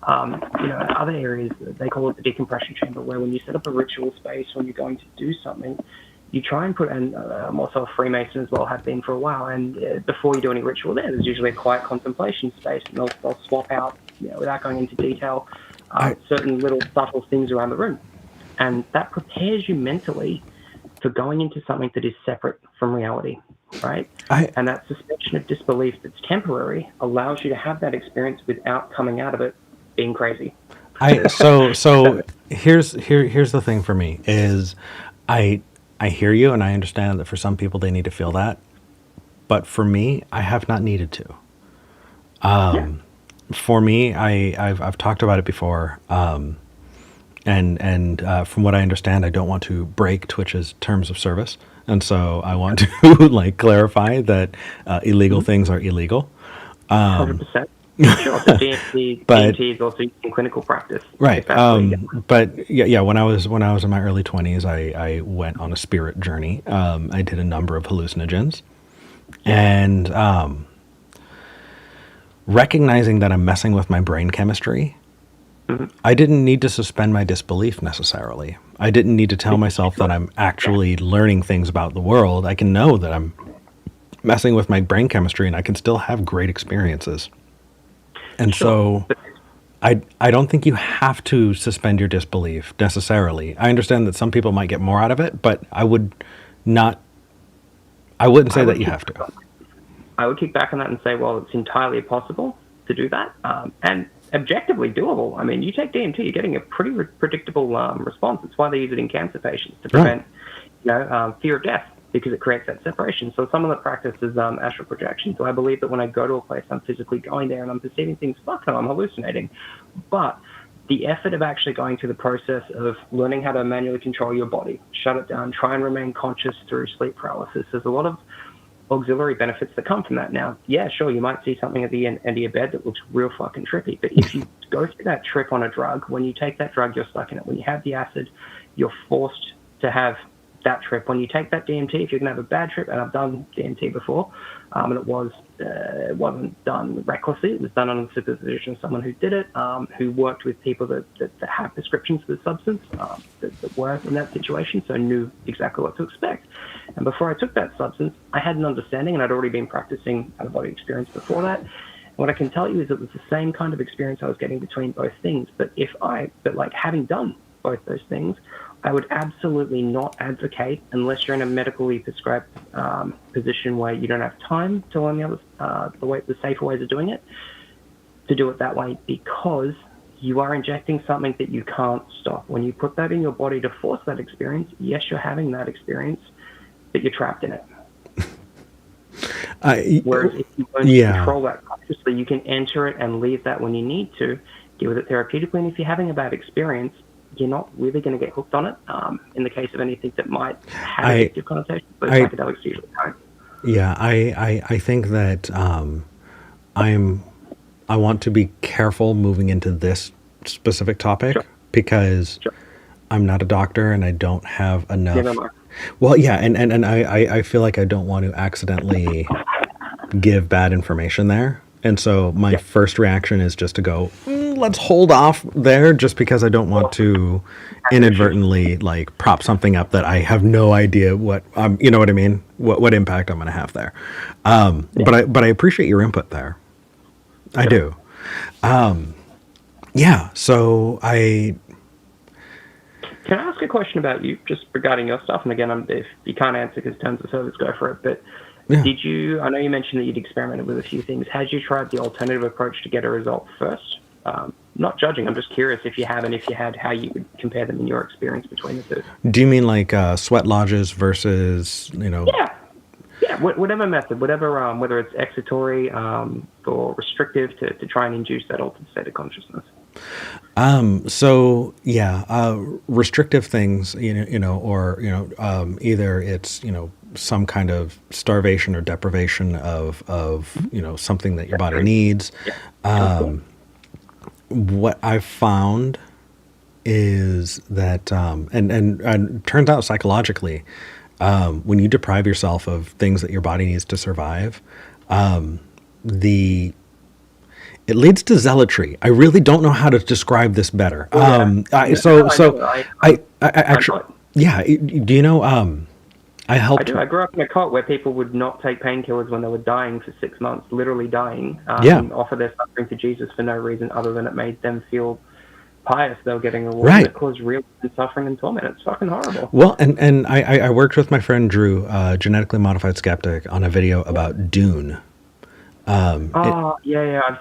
other areas, they call it the decompression chamber, where when you set up a ritual space, when you're going to do something, you try and put, and I'm also a Freemason as well, have been for a while, and before you do any ritual there's usually a quiet contemplation space, and they'll swap out, without going into detail, certain little subtle things around the room. And that prepares you mentally for going into something that is separate from reality, right? And that suspension of disbelief that's temporary allows you to have that experience without coming out of it being crazy. So here's the thing for me is I hear you, and I understand that for some people they need to feel that, but for me, I have not needed to. For me, I've talked about it before, and from what I understand, I don't want to break Twitch's terms of service, and so I want to clarify that illegal things are illegal. 100%. Sure, the DMT is also in clinical practice. Right. But yeah, when I was in my early 20s, I went on a spirit journey. I did a number of hallucinogens, and recognizing that I'm messing with my brain chemistry, I didn't need to suspend my disbelief necessarily. I didn't need to tell myself that I'm actually learning things about the world. I can know that I'm messing with my brain chemistry, and I can still have great experiences. And so I don't think you have to suspend your disbelief necessarily. I understand that some people might get more out of it, but I wouldn't say that you have to. I would kick back on that and say, well, it's entirely possible to do that, and objectively doable. I mean, you take DMT, you're getting a pretty predictable response. It's why they use it in cancer patients to prevent fear of death, because it creates that separation. So some of the practice is astral projection. So I believe that when I go to a place, I'm physically going there and I'm perceiving things. Fuck no, I'm hallucinating. But the effort of actually going through the process of learning how to manually control your body, shut it down, try and remain conscious through sleep paralysis, there's a lot of auxiliary benefits that come from that. Now, yeah, sure, you might see something at the end of your bed that looks real fucking trippy. But if you go through that trip on a drug, when you take that drug, you're stuck in it. When you have the acid, you're forced to have that trip. When you take that DMT, if you're going to have a bad trip, and I've done DMT before, and it was it wasn't done recklessly. It was done under the supervision of someone who did it, who worked with people that have prescriptions for the substance, that were in that situation, so knew exactly what to expect. And before I took that substance, I had an understanding, and I'd already been practicing out-of-body experience before that. What I can tell you is it was the same kind of experience I was getting between both things. But like having done both those things, I would absolutely not advocate, unless you're in a medically prescribed position where you don't have time to learn the safer ways of doing it, to do it that way, because you are injecting something that you can't stop. When you put that in your body to force that experience, yes, you're having that experience, but you're trapped in it. Whereas if you learn to control that consciously, you can enter it and leave that when you need to, deal with it therapeutically. And if you're having a bad experience, you're not really going to get hooked on it. In the case of anything that might have addictive connotations, but psychedelics usually don't. Yeah, I think that I want to be careful moving into this specific topic because I'm not a doctor and I don't have enough. Well, yeah, and I feel like I don't want to accidentally give bad information there. And so my first reaction is just to go, let's hold off there, just because I don't want to inadvertently like prop something up that I have no idea what, you know what I mean? What impact I'm going to have there. But I appreciate your input there. I do. So Can I ask a question about you, just regarding your stuff? And again, if you can't answer because terms of service, go for it. But did you, I know you mentioned that you'd experimented with a few things. Had you tried the alternative approach to get a result first? Not judging, I'm just curious if you have, and if you had, how you would compare them in your experience between the two. Do you mean like sweat lodges versus, Yeah, whatever method, whatever, whether it's excitatory or restrictive to try and induce that altered state of consciousness. Restrictive things, either it's, some kind of starvation or deprivation of something that your body needs. What I've found is that, and it turns out psychologically, when you deprive yourself of things that your body needs to survive, it leads to zealotry. I really don't know how to describe this better. Do you know, I helped. I grew up in a cult where people would not take painkillers when they were dying for 6 months, literally dying, and offer their suffering to Jesus for no reason other than it made them feel pious. They were getting a reward that caused real suffering and torment. It's fucking horrible. Well, and I worked with my friend Drew, genetically modified skeptic, on a video about Dune. I've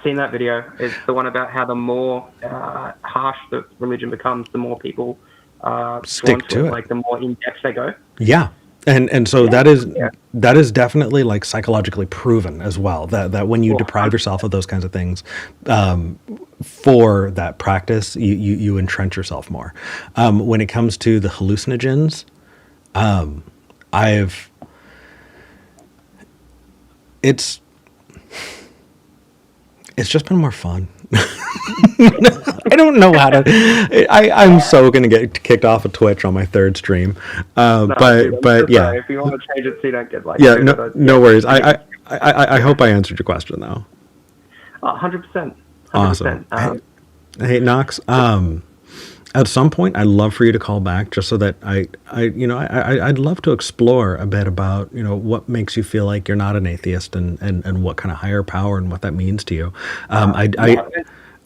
seen that video. It's the one about how the more harsh the religion becomes, the more people stick to it. Like the more in depth they go. Yeah. And so that is definitely like psychologically proven as well, that when you deprive yourself of those kinds of things for that practice, you entrench yourself more. When it comes to the hallucinogens, it's just been more fun. I don't know how to. I'm so gonna get kicked off of Twitch on my third stream, but yeah. If you want to change it so you don't get like. Yeah, no worries. I hope I answered your question though. 100%. Awesome. Hey Knox. At some point, I'd love for you to call back, just so that I'd love to explore a bit about what makes you feel like you're not an atheist, and what kind of higher power and what that means to you.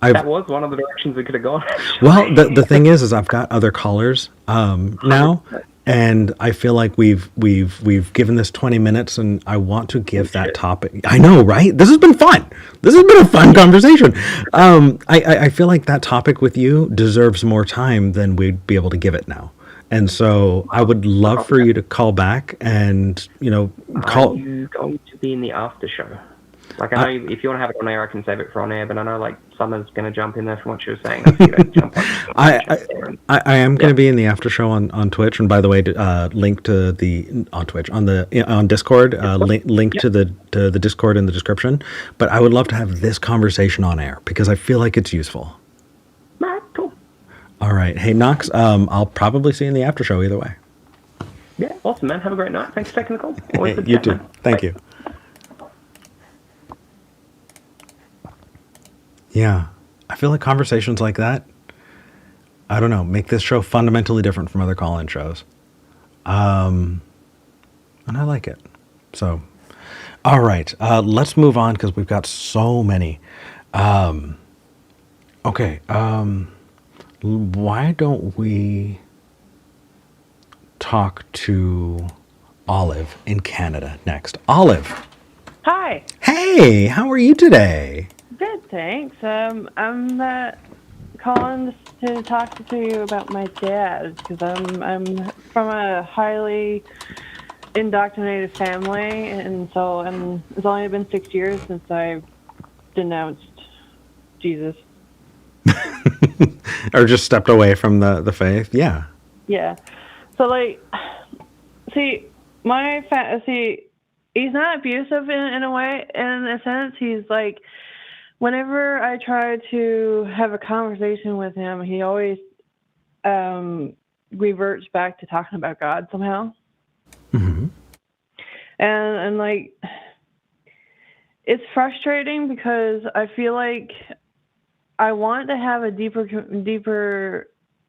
That was one of the directions we could have gone. Well, the thing is I've got other callers now, and I feel like we've given this 20 minutes, and I want to give that topic. I know, right? This has been fun. This has been a fun conversation. I feel like that topic with you deserves more time than we'd be able to give it now. And so I would love for you to call back and, call. Are you going to be in the after show? Like, I know if you want to have it on air, I can save it for on air, but I know, like, Summer's going to jump in there from what she was saying. I am going to be in the after show on Twitch, and by the way, link to the on Twitch on Discord. Link to the Discord in the description. But I would love to have this conversation on air because I feel like it's useful. All right, cool. All right, hey Knox, I'll probably see you in the after show either way. Yeah, awesome, man. Have a great night. Thanks for taking the call. You too. Thank you. Yeah. I feel like conversations like that, I don't know, make this show fundamentally different from other call-in shows. And I like it. So, all right, let's move on because we've got so many. Okay, why don't we talk to Olive in Canada next? Olive, Hi. hey, how are you today? Good, thanks. I'm calling to talk to you about my dad because I'm from a highly indoctrinated family, and it's only been 6 years since I denounced Jesus. Or just stepped away from the faith? Yeah. Yeah. So like, see, he's not abusive in a way. In a sense, he's like, whenever I try to have a conversation with him, he always reverts back to talking about God somehow. Mm-hmm. And like, it's frustrating because I feel like I want to have a deeper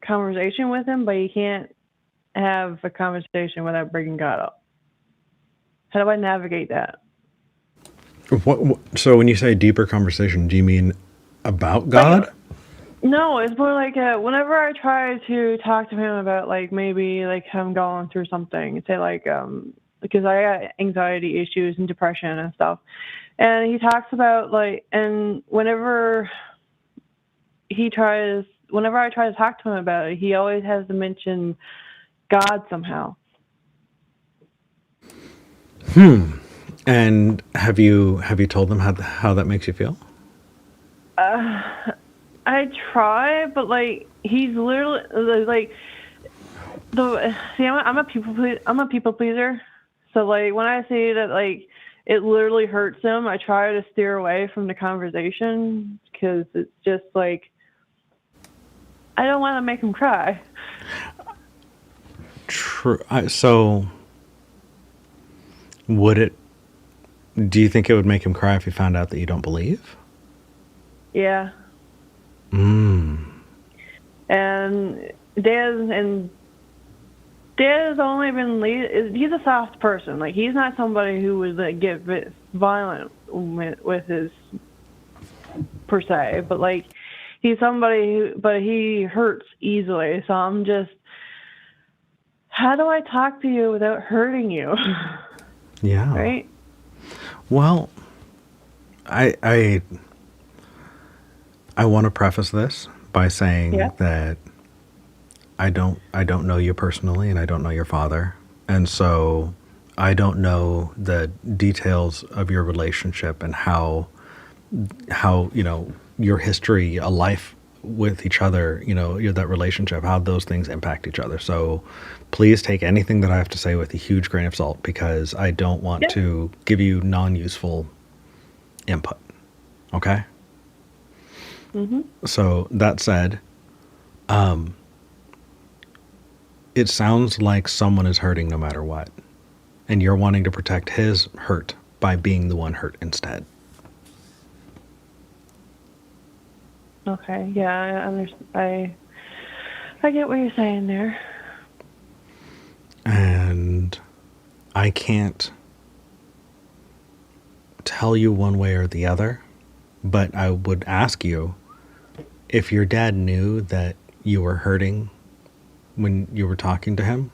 conversation with him, but you can't have a conversation without bringing God up. How do I navigate that? So when you say deeper conversation, do you mean about God? No, it's more like whenever I try to talk to him about like maybe like him going through something, say like because I got anxiety issues and depression and stuff, and he talks about like, and whenever I try to talk to him about it, he always has to mention God somehow. And have you told them how that makes you feel? I try, but like he's literally like I'm a people pleaser. So like when I say that like it literally hurts him, I try to steer away from the conversation because it's just like I don't want to make him cry. True. So do you think it would make him cry if he found out that you don't believe? Yeah. And Dad's only been he's a soft person. Like he's not somebody who would like get violent with his per se, but like he's somebody but he hurts easily. So I'm just, how do I talk to you without hurting you? Yeah. Right? Well, I want to preface this by saying that I don't know you personally, and I don't know your father, and so I don't know the details of your relationship and how your history, a life with each other, that relationship, how those things impact each other. So please take anything that I have to say with a huge grain of salt, because I don't want to give you non-useful input. Okay? Mm-hmm. So that said, it sounds like someone is hurting no matter what, and you're wanting to protect his hurt by being the one hurt instead. Okay, yeah, I understand. I get what you're saying there. And I can't tell you one way or the other, but I would ask you if your dad knew that you were hurting when you were talking to him,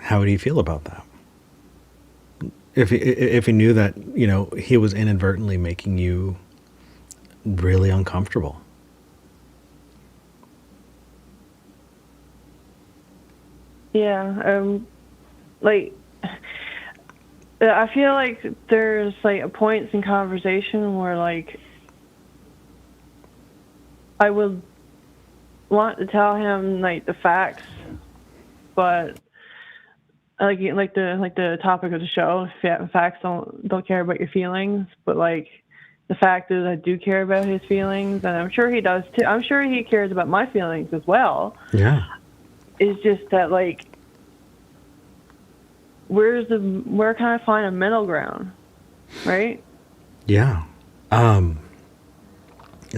how would he feel about that? If he knew that, he was inadvertently making you really uncomfortable. Yeah, like I feel like there's like points in conversation where like I would want to tell him like the facts, but like the topic of the show, facts don't care about your feelings, but like the fact is I do care about his feelings, and I'm sure he does too. I'm sure he cares about my feelings as well. Yeah. It's just that like where can I find a middle ground, right? Yeah.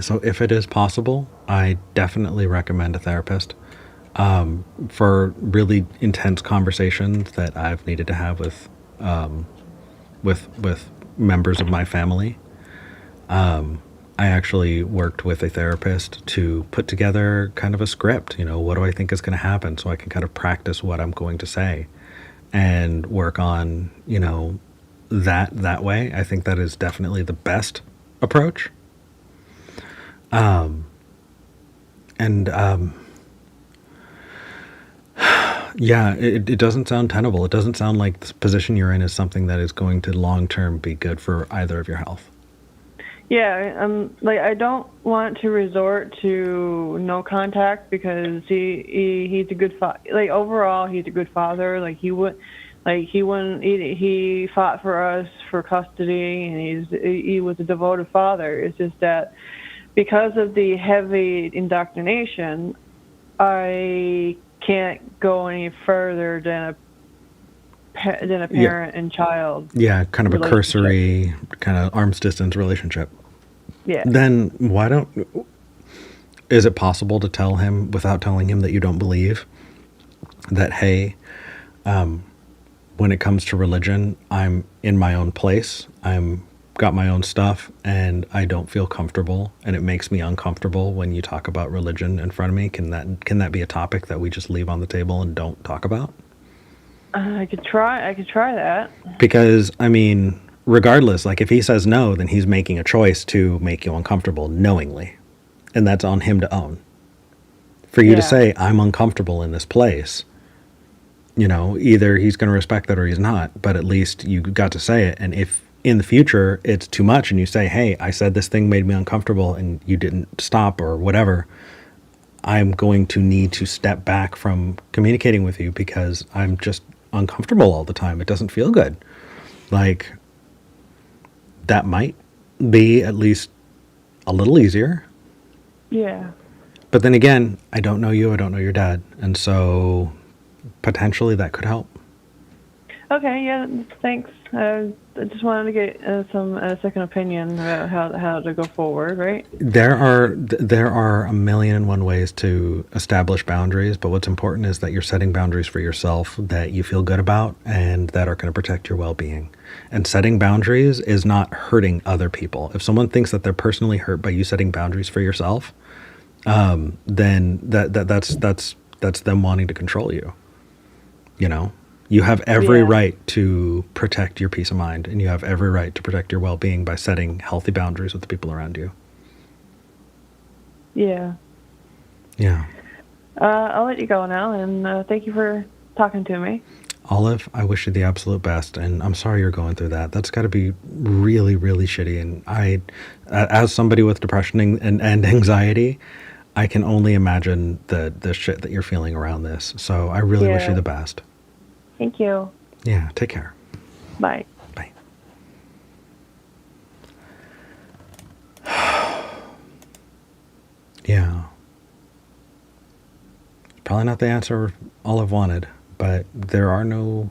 So if it is possible, I definitely recommend a therapist for really intense conversations that I've needed to have with members of my family. I actually worked with a therapist to put together kind of a script. What do I think is going to happen, so I can kind of practice what I'm going to say and work on that way. I think that is definitely the best approach. And yeah, it doesn't sound tenable. It doesn't sound like the position you're in is something that is going to long term be good for either of your health. Yeah, like I don't want to resort to no contact because he's a good overall he's a good father. He fought for us for custody, and he was a devoted father. It's just that because of the heavy indoctrination, I can't go any further than a parent and child. Yeah, kind of a cursory, kind of arm's distance relationship. Yeah. Then is it possible to tell him without telling him that you don't believe that, hey, when it comes to religion, I'm in my own place, I'm got my own stuff, and I don't feel comfortable, and it makes me uncomfortable when you talk about religion in front of me? Can that be a topic that we just leave on the table and don't talk about? I could try that. Because, regardless, if he says no, then he's making a choice to make you uncomfortable knowingly. And that's on him to own. For you to say, I'm uncomfortable in this place, either he's going to respect that or he's not, but at least you got to say it. And if in the future it's too much and you say, hey, I said this thing made me uncomfortable and you didn't stop or whatever, I'm going to need to step back from communicating with you because I'm just uncomfortable all the time. It doesn't feel good. That might be at least a little easier. Yeah. But then again, I don't know you, I don't know your dad, and so potentially that could help. Okay, yeah, thanks. I just wanted to get some second opinion about how to go forward, right? There are a million and one ways to establish boundaries, but what's important is that you're setting boundaries for yourself that you feel good about and that are going to protect your well-being. And setting boundaries is not hurting other people. If someone thinks that they're personally hurt by you setting boundaries for yourself, then that's them wanting to control you. You have every right to protect your peace of mind, and you have every right to protect your well-being by setting healthy boundaries with the people around you. Yeah. Yeah. I'll let you go now, and thank you for talking to me. Olive, I wish you the absolute best, and I'm sorry you're going through that. That's got to be really, really shitty. And I, as somebody with depression and anxiety, I can only imagine the shit that you're feeling around this. So I really wish you the best. Thank you. Yeah, take care. Bye. Bye. Yeah. Probably not the answer Olive wanted, but there are no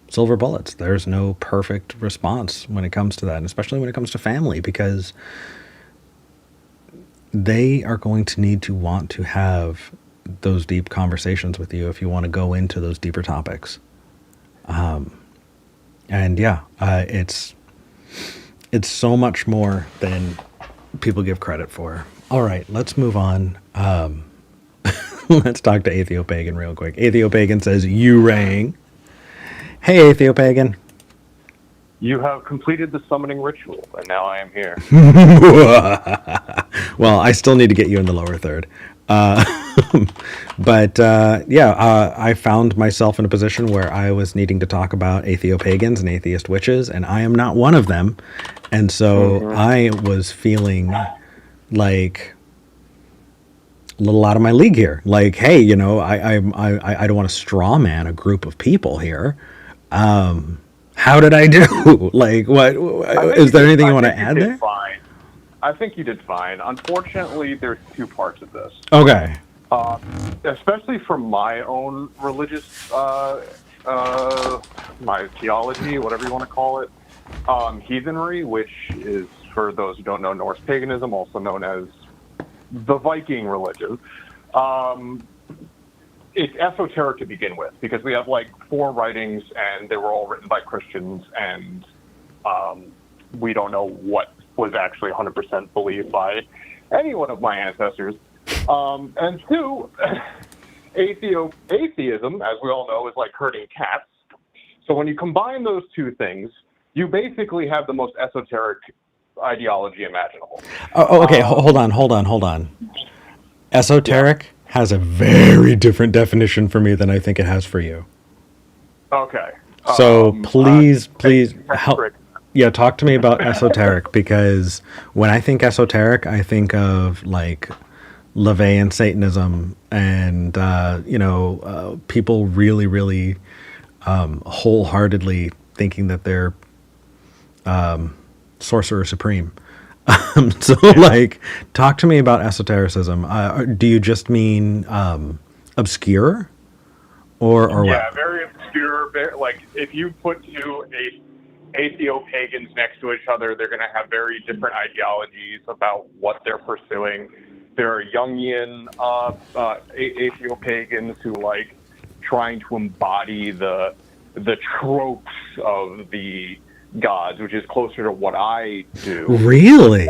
silver bullets. There's no perfect response when it comes to that, and especially when it comes to family, because they are going to need to want to have those deep conversations with you if you want to go into those deeper topics. It's so much more than people give credit for. All right, let's move on. Let's talk to Atheopagan real quick. Atheopagan says, you rang. Hey, Atheopagan. You have completed the summoning ritual, and now I am here. Well, I still need to get you in the lower third. I found myself in a position where I was needing to talk about atheopagans and atheist witches, and I am not one of them. And so I was feeling like a little out of my league here. Like, hey, I don't want to straw man a group of people here. How did I do? Like, what is there anything you want to add there? Fine. I think you did fine. Unfortunately, there's two parts of this. Okay. Especially from my own religious, my theology, whatever you want to call it, heathenry, which is for those who don't know Norse paganism, also known as the Viking religion. It's esoteric to begin with because we have like 4 writings and they were all written by Christians, and we don't know what was actually 100% believed by any one of my ancestors. And 2, atheism, as we all know, is like herding cats. So when you combine those 2 things, you basically have the most esoteric ideology imaginable. Okay, hold on. Esoteric has a very different definition for me than I think it has for you. Okay. So please help. Yeah, talk to me about esoteric, because when I think esoteric, I think of like LaVeyan Satanism and people really, really wholeheartedly thinking that they're sorcerer supreme. Like, talk to me about esotericism. Do you just mean obscure, or Yeah, what? very obscure. Like, if you put 2 atheo-pagans next to each other, they're going to have very different ideologies about what they're pursuing. There are Jungian atheo-pagans who like trying to embody the tropes of the gods, which is closer to what I do. Really?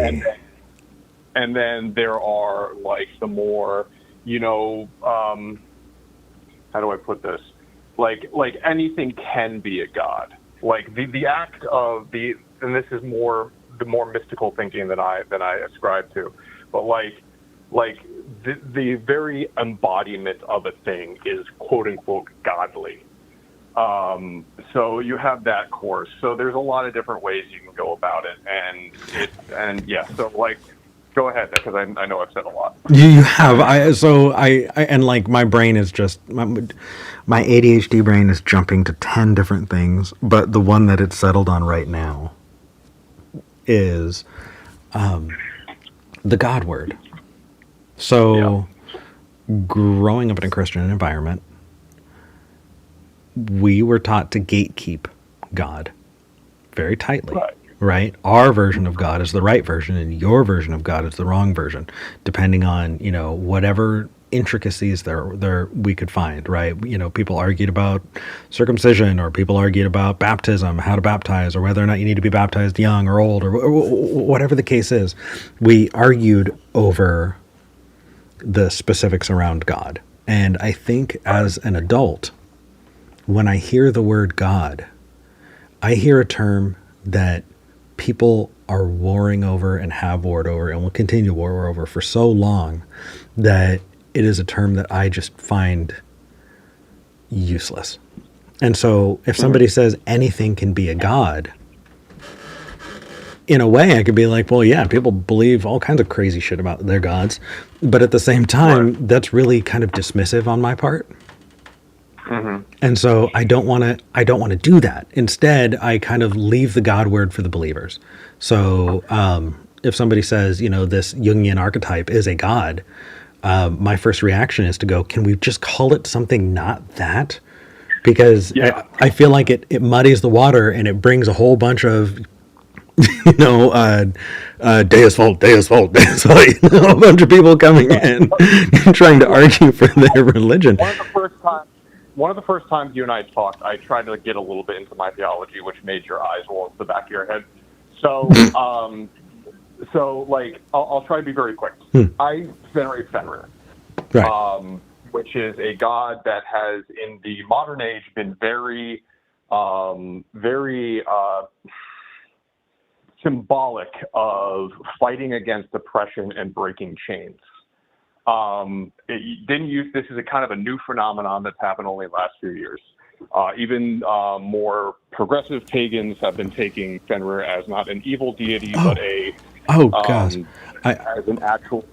And then there are like the more, how do I put this? Like anything can be a god. Like the act of and this is the more mystical thinking that I ascribe to, but like the very embodiment of a thing is quote unquote godly. So you have that course. So there's a lot of different ways you can go about it, and yeah. So like, go ahead, because I know I've said a lot. You have. And like my brain is just my ADHD brain is jumping to 10 different things, but the one that it's settled on right now is the God word. So growing up in a Christian environment, we were taught to gatekeep God very tightly. Right? Our version of God is the right version, and your version of God is the wrong version, depending on, whatever intricacies there we could find, right? People argued about circumcision, or people argued about baptism, how to baptize, or whether or not you need to be baptized young or old, or whatever the case is. We argued over the specifics around God. And I think as an adult, when I hear the word God, I hear a term that people are warring over and have warred over and will continue to war over for so long that it is a term that I just find useless. And so if somebody says anything can be a god, in a way I could be like, well, yeah, people believe all kinds of crazy shit about their gods. But at the same time, that's really kind of dismissive on my part. And so I don't want to do that. Instead, I kind of leave the God word for the believers. So if somebody says, this Jungian archetype is a god, my first reaction is to go, can we just call it something not that? Because I feel like it muddies the water, and it brings a whole bunch of, Deus Vult, a bunch of people coming in and trying to argue for their religion. One of the first times you and I talked, I tried to get a little bit into my theology, which made your eyes roll to the back of your head. So, I'll try to be very quick. I venerate Fenrir, which is a god that has, in the modern age, been very symbolic of fighting against oppression and breaking chains. This is a kind of a new phenomenon that's happened only the last few years. Even more progressive pagans have been taking Fenrir as not an evil deity, but as an actual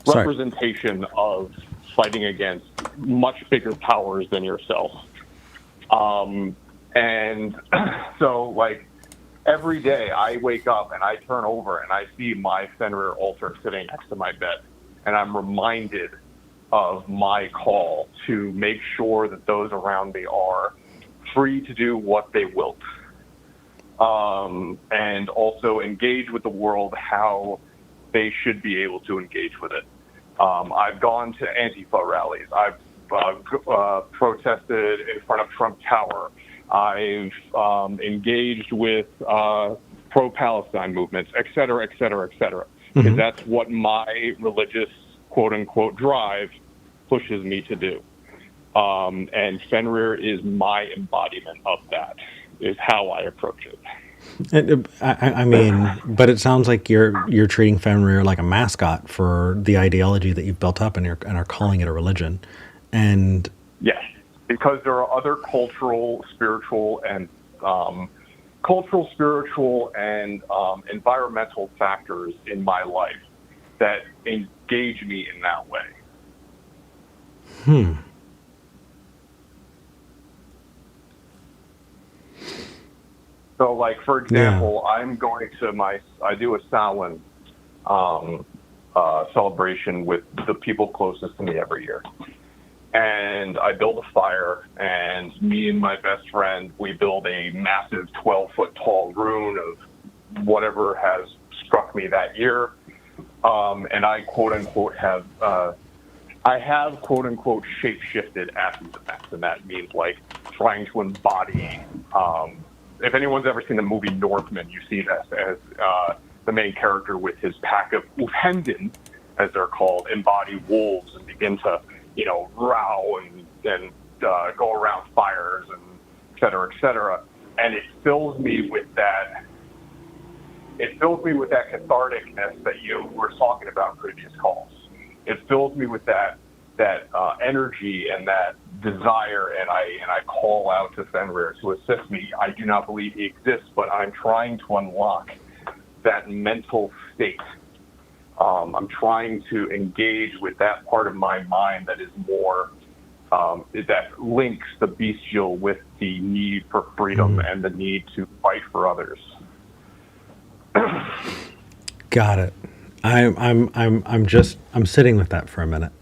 representation of fighting against much bigger powers than yourself. And so every day I wake up and I turn over and I see my Fenrir altar sitting next to my bed, and I'm reminded of my call to make sure that those around me are free to do what they will. and also engage with the world how they should be able to engage with it. I've gone to Antifa rallies. I've protested in front of Trump Tower. I've engaged with pro-Palestine movements, et cetera, et cetera, et cetera. Because that's what my religious, quote-unquote, drive pushes me to do. And Fenrir is my embodiment of that, is how I approach it. I mean, but it sounds like you're treating Fenrir like a mascot for the ideology that you've built up and are calling it a religion. And yes, because there are other cultural, spiritual, and environmental factors in my life that engage me in that way. So, like, for example, I'm going to I do a Samhain celebration with the people closest to me every year. And I build a fire, and me and my best friend, we build a massive 12-foot tall rune of whatever has struck me that year. And I, quote-unquote, have quote-unquote, shape-shifted at these events. And that means, like, trying to embody... if anyone's ever seen the movie Northman, you see that as the main character with his pack of Ulfhenden, as they're called, embody wolves and begin to, row and go around fires and et cetera, et cetera. And it fills me with that. It fills me with that catharticness that you were talking about in previous calls. It fills me with that energy and that desire, and I call out to Fenrir to assist me. I do not believe he exists, but I'm trying to unlock that mental state. I'm trying to engage with that part of my mind that is more that links the bestial with the need for freedom and the need to fight for others. got it. I'm sitting with that for a minute.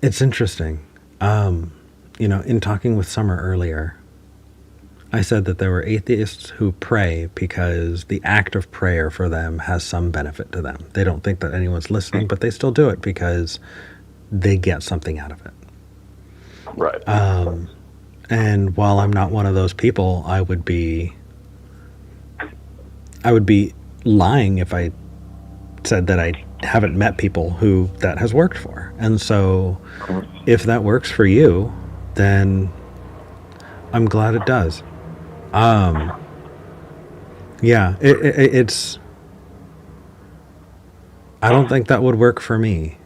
It's interesting. In talking with Summer earlier, I said that there were atheists who pray because the act of prayer for them has some benefit to them. They don't think that anyone's listening, but they still do it because they get something out of it. Right. And while I'm not one of those people, I would be lying if I said that I haven't met people who that has worked for. And so if that works for you, then I'm glad it does. It's I don't think that would work for me,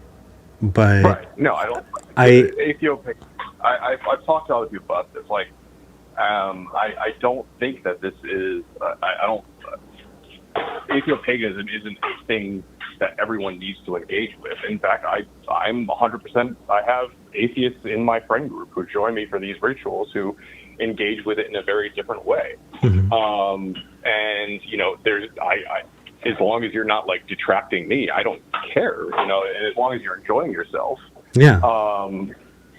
but right. No, I don't. Ethiopic. I've talked to other people about this. Like, I don't think that this is. I don't. Ethiopaganism isn't a thing that everyone needs to engage with. In fact, I'm 100%. I have atheists in my friend group who join me for these rituals who engage with it in a very different way. And there's as long as you're not like detracting me, I don't care. And as long as you're enjoying yourself. Yeah.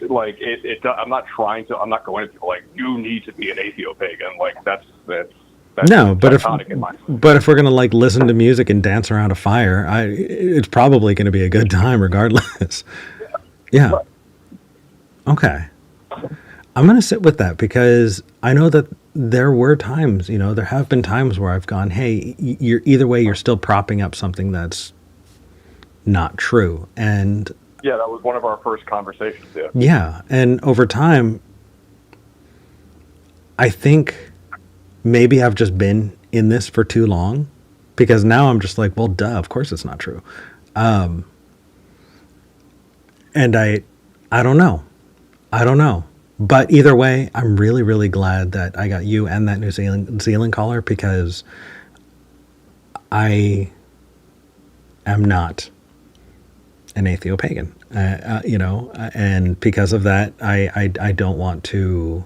Like I'm not going to people like you need to be an athiopagan. Like that's no, but if we're gonna like listen to music and dance around a fire, it's probably gonna be a good time regardless. Yeah. Okay. I'm gonna sit with that because I know that there were times, there have been times where I've gone, hey, either way, you're still propping up something that's not true, and yeah, that was one of our first conversations. Yeah. Yeah, and over time, I think. Maybe I've just been in this for too long because now I'm just like, well, duh, of course it's not true. And I don't know. But either way, I'm really, really glad that I got you and that New Zealand caller because I am not an atheo-pagan, and because of that, I don't want to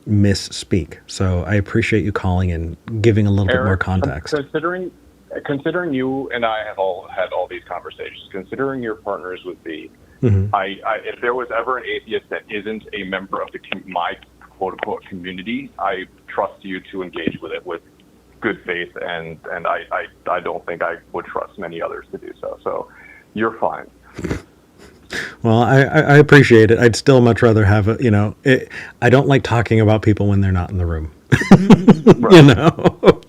misspeak. So I appreciate you calling and giving a little bit more context. Considering you and I have all had all these conversations, considering your partners with me, If there was ever an atheist that isn't a member of my quote unquote community, I trust you to engage with it with good faith, and I don't think I would trust many others to do so. So you're fine. Well, I appreciate it. I'd still much rather have I don't like talking about people when they're not in the room. Right.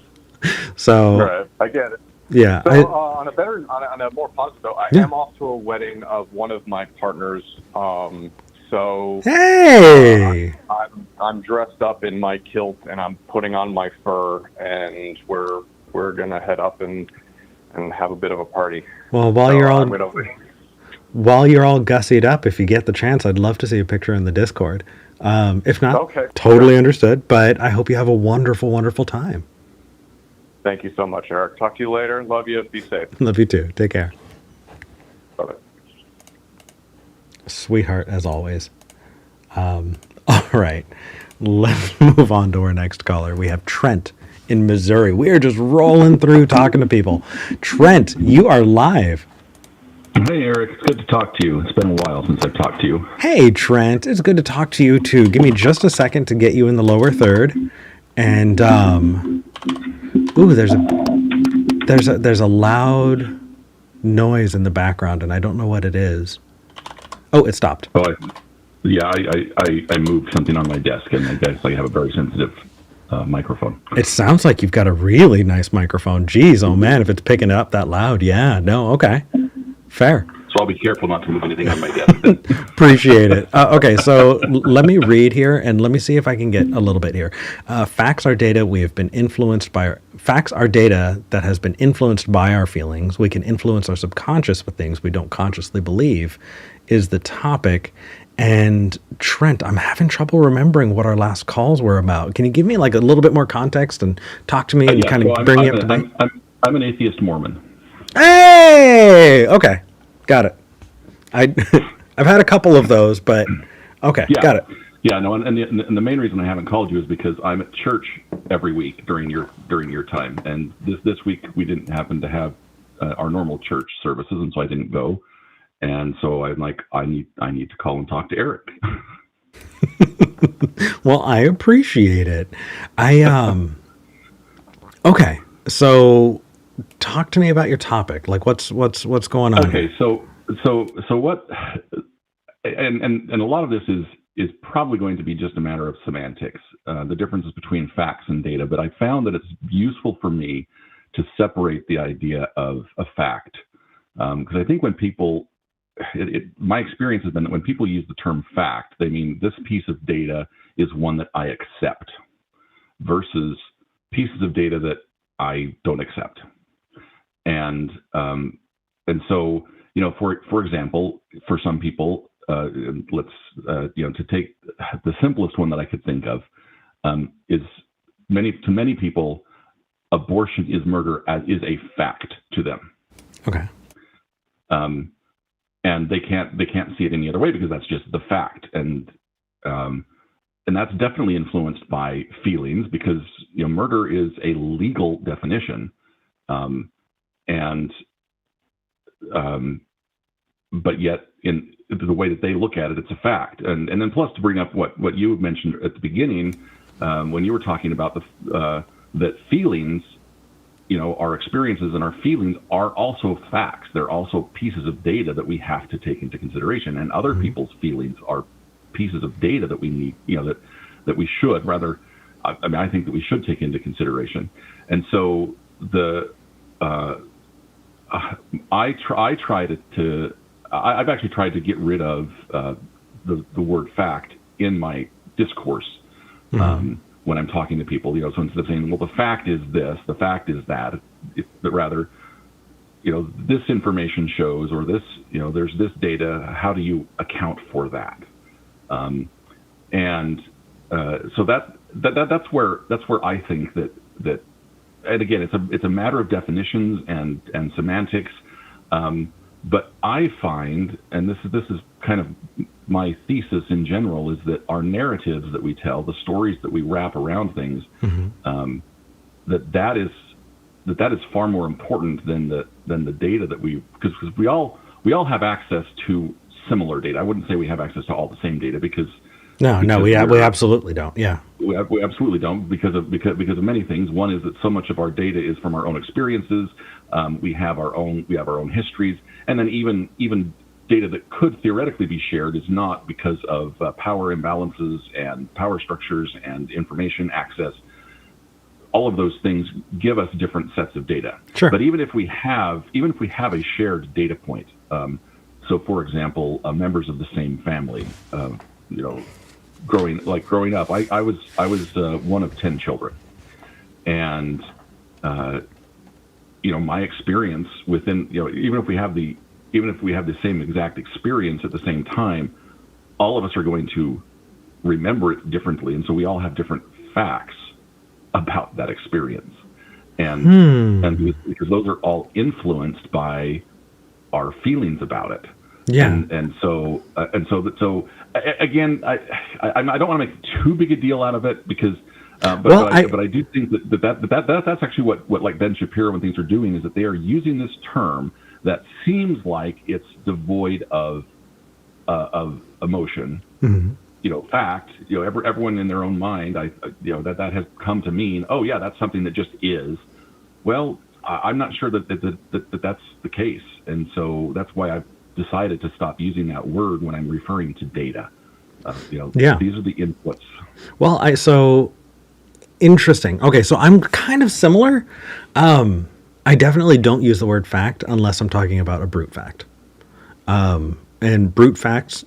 So right. I get it. Yeah. So on a more positive note, I am off to a wedding of one of my partners. So hey, I'm dressed up in my kilt and I'm putting on my fur, and we're gonna head up and have a bit of a party. Well, while you're all gussied up, if you get the chance, I'd love to see a picture in the Discord. If not, okay, totally understood. But I hope you have a wonderful, wonderful time. Thank you so much, Eric. Talk to you later. Love you. Be safe. Love you too. Take care. Bye-bye. Sweetheart, as always. All right. Let's move on to our next caller. We have Trent in Missouri. We are just rolling through talking to people. Trent, you are live. Hey, Eric. It's good to talk to you. It's been a while since I've talked to you. Hey, Trent. It's good to talk to you, too. Give me just a second to get you in the lower third. And, ooh, there's a loud noise in the background, and I don't know what it is. Oh, it stopped. Oh, I moved something on my desk, and I guess I have a very sensitive microphone. It sounds like you've got a really nice microphone. Geez, oh man, if it's picking it up that loud. Yeah, no, okay. Fair. So I'll be careful not to move anything on my desk. Appreciate it. Okay, so let me read here, and let me see if I can get a little bit here. Facts are data we have been influenced by. Facts are data that has been influenced by our feelings. We can influence our subconscious with things we don't consciously believe, is the topic. And Trent, I'm having trouble remembering what our last calls were about. Can you give me like a little bit more context and talk to me and kind of bring me up to date? I'm an atheist Mormon. Hey, okay, got it. I've had a couple of those, but okay, yeah. Got it. Yeah, no, and the main reason I haven't called you is because I'm at church every week during your time, and this week we didn't happen to have our normal church services, and so I didn't go. And so I'm like, I need to call and talk to Eric. Well, I appreciate it. Okay, so talk to me about your topic. Like, what's going on? Okay, so what? And a lot of this is probably going to be just a matter of semantics, the differences between facts and data. But I found that it's useful for me to separate the idea of a fact, because I think when people my experience has been that when people use the term fact, they mean this piece of data is one that I accept versus pieces of data that I don't accept. And so, for example, for some people, let's, to take the simplest one that I could think of, is to many people, abortion is murder is a fact to them. Okay. And they can't see it any other way because that's just the fact, and that's definitely influenced by feelings because murder is a legal definition, but yet in the way that they look at it, it's a fact, and then plus to bring up what you mentioned at the beginning when you were talking about that feelings. Our experiences and our feelings are also facts. They're also pieces of data that we have to take into consideration. And other people's feelings are pieces of data that we need, that we should rather, I think that we should take into consideration. And so I've actually tried to get rid of the word fact in my discourse. When I'm talking to people, so instead of saying, well, the fact is this, the fact is that, but rather, this information shows, or this, there's this data, how do you account for that? So that's where I think that, and again, it's a matter of definitions and semantics, but I find, and this is kind of my thesis in general, is that our narratives that we tell, the stories that we wrap around things, that is far more important than the data that because we all have access to similar data. I wouldn't say we have access to all the same data because No, we absolutely don't. Yeah. We absolutely don't because of many things. One is that so much of our data is from our own experiences. We have our own histories, and then even data that could theoretically be shared is not because of power imbalances and power structures and information access. All of those things give us different sets of data. Sure. But even if we have a shared data point, so for example, members of the same family, growing up, I was one of 10 children, and my experience within, even if we have the same exact experience at the same time, all of us are going to remember it differently, and so we all have different facts about that experience, and because those are all influenced by our feelings about it. Yeah. And so again, I don't want to make too big a deal out of it because, but I do think that's actually what like Ben Shapiro and things are doing, is that they are using this term that seems like it's devoid of emotion. Mm-hmm. Fact. Everyone in their own mind, that has come to mean, oh yeah, that's something that just is. Well, I'm not sure that that's the case, and so that's why I've decided to stop using that word when I'm referring to data. These are the inputs. Well, so interesting. Okay, so I'm kind of similar. I definitely don't use the word fact unless I'm talking about a brute fact. And brute facts,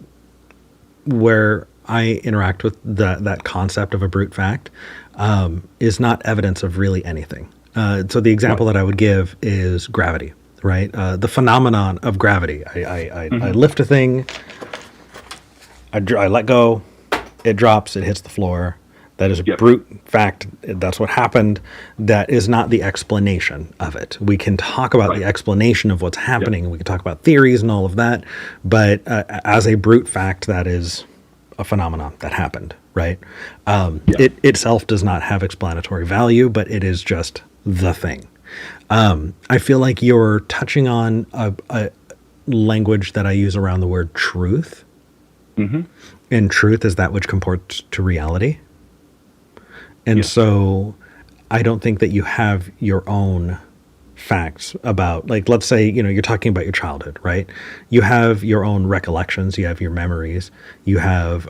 where I interact with that concept of a brute fact, is not evidence of really anything. So the example that I would give is gravity. Right, the phenomenon of gravity. I lift a thing, I let go, it drops, it hits the floor. That is a brute fact. That's what happened. That is not the explanation of it. We can talk about the explanation of what's happening. We can talk about theories and all of that. But as a brute fact, that is a phenomenon that happened. Right. It itself does not have explanatory value, but it is just the thing. I feel like you're touching on a language that I use around the word truth. Mm-hmm. And truth is that which comports to reality. And so I don't think that you have your own facts about, like, let's say, you're talking about your childhood, right? You have your own recollections, you have your memories, you have,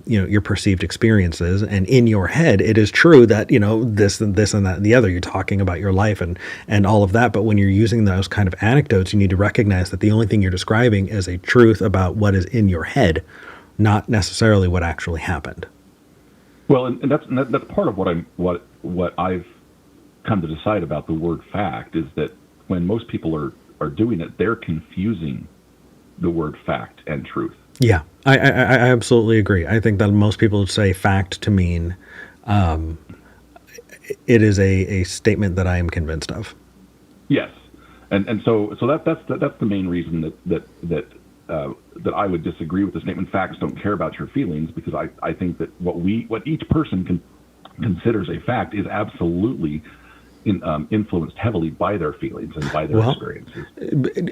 your perceived experiences. And in your head, it is true that, this and this and that and the other, you're talking about your life and all of that. But when you're using those kind of anecdotes, you need to recognize that the only thing you're describing is a truth about what is in your head, not necessarily what actually happened. Well, and that's part of what I've come to decide about the word fact, is that when most people are doing it, they're confusing the word fact and truth. Yeah, I absolutely agree. I think that most people would say fact to mean it is a statement that I am convinced of. Yes, and so that's the main reason that I would disagree with the statement. Facts don't care about your feelings, because I think that what each person considers a fact is absolutely influenced heavily by their feelings and by their experiences.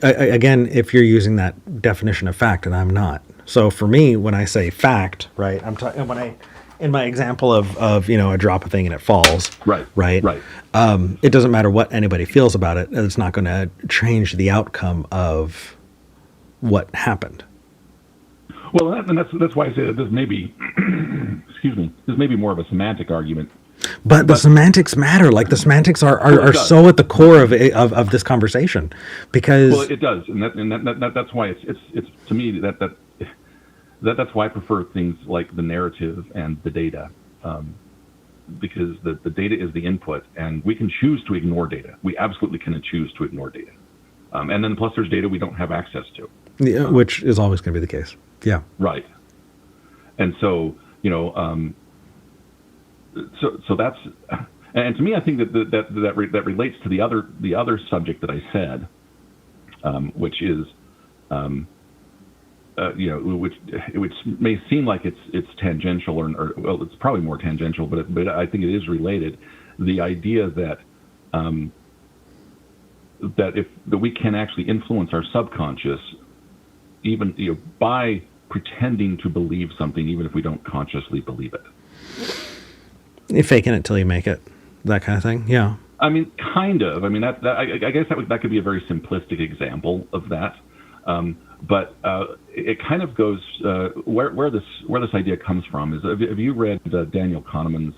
Again, if you're using that definition of fact, and I'm not. So for me, when I say fact, right, I'm talking in my example of I drop a thing and it falls. Right. It doesn't matter what anybody feels about it. It's not going to change the outcome of what happened. Well, and that's why I say that this may be, this may be more of a semantic argument. But the semantics matter. Like, the semantics are so at the core of this conversation, because it does, and that's why it's to me that's why I prefer things like the narrative and the data, because the data is the input, and we can choose to ignore data. We absolutely can choose to ignore data, and then plus there's data we don't have access to, which is always going to be the case. Yeah. Right. And so So that's, and to me, I think that relates to the other subject that I said, which is, which may seem like it's tangential or well, it's probably more tangential, but I think it is related. The idea that that we can actually influence our subconscious even by pretending to believe something, even if we don't consciously believe it. You're faking it till you make it, that kind of thing. Yeah. I mean, kind of. I mean, I guess that could be a very simplistic example of that. But it kind of goes where this idea comes from is. Have you read Daniel Kahneman's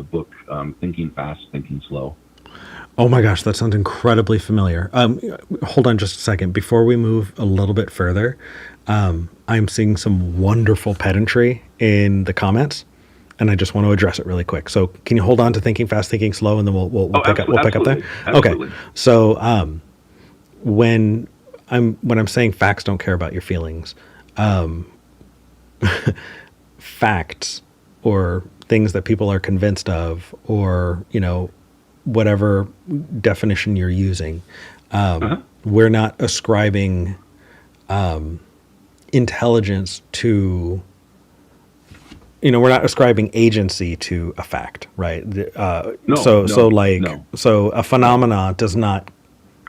book, Thinking Fast, Thinking Slow? Oh my gosh, that sounds incredibly familiar. Hold on just a second. Before we move a little bit further, I'm seeing some wonderful pedantry in the comments, and I just want to address it really quick. So can you hold on to Thinking Fast, Thinking Slow, and then we'll pick up there? Absolutely. Okay. So when I'm saying facts don't care about your feelings, facts or things that people are convinced of, or whatever definition you're using, we're not ascribing intelligence to, we're not ascribing agency to a fact, right? So a phenomena does not.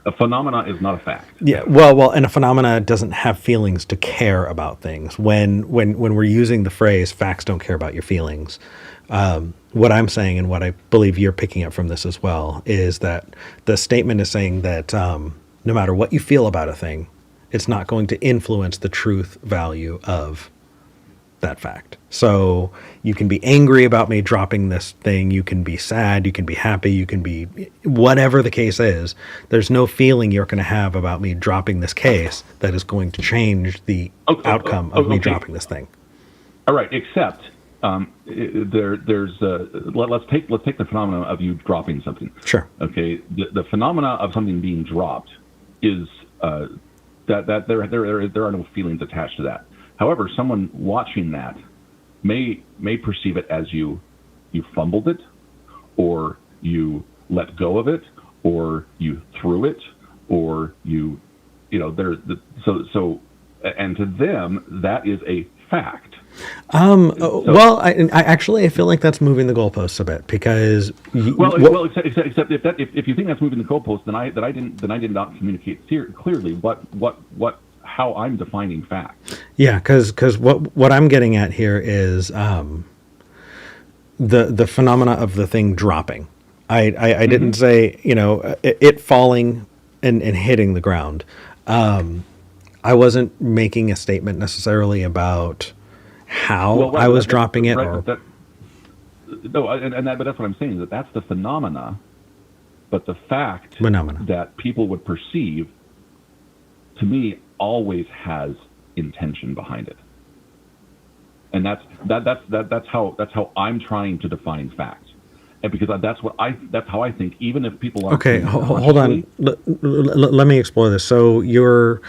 A phenomena is not a fact. Yeah, well, and a phenomena doesn't have feelings to care about things. When we're using the phrase "facts don't care about your feelings," what I'm saying, and what I believe you're picking up from this as well, is that the statement is saying that no matter what you feel about a thing, it's not going to influence the truth value of that fact. So you can be angry about me dropping this thing, you can be sad, you can be happy, you can be whatever the case is. There's no feeling you're going to have about me dropping this case that is going to change the outcome of me dropping this thing. All right, except there's let's take the phenomena of you dropping something. Sure. Okay. The phenomena of something being dropped is that there are no feelings attached to that. However, someone watching that may perceive it as you fumbled it, or you let go of it, or you threw it, or so and to them that is a fact. Well, I actually feel like that's moving the goalposts a bit, because except if you think that's moving the goalposts, then I did not communicate clearly how I'm defining facts. Yeah, because what I'm getting at here is the phenomena of the thing dropping. I didn't say it falling and hitting the ground. I wasn't making a statement necessarily about how I was dropping it. But that's what I'm saying, that's the phenomena, but the fact that people would perceive, to me, always has intention behind it, and that's how I'm trying to define facts, and because that's how I think. Even if people are okay, hold on, let me explore this. So you're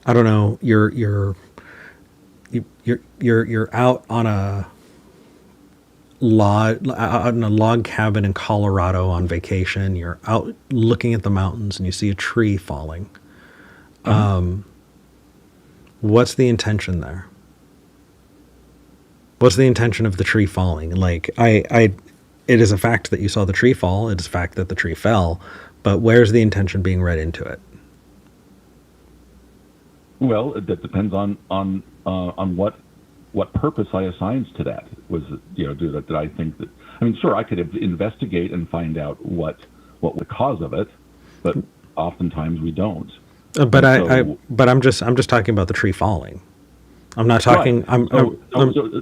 out on a log cabin in Colorado on vacation. You're out looking at the mountains and you see a tree falling. What's the intention there? What's the intention of the tree falling? Like, it is a fact that you saw the tree fall. It is a fact that the tree fell, but where's the intention being read into it? Well, that depends on what purpose I assigns to that. Was did I think that? I mean, sure, I could investigate and find out what the cause of it, but oftentimes we don't. But I'm just talking about the tree falling. I'm not talking.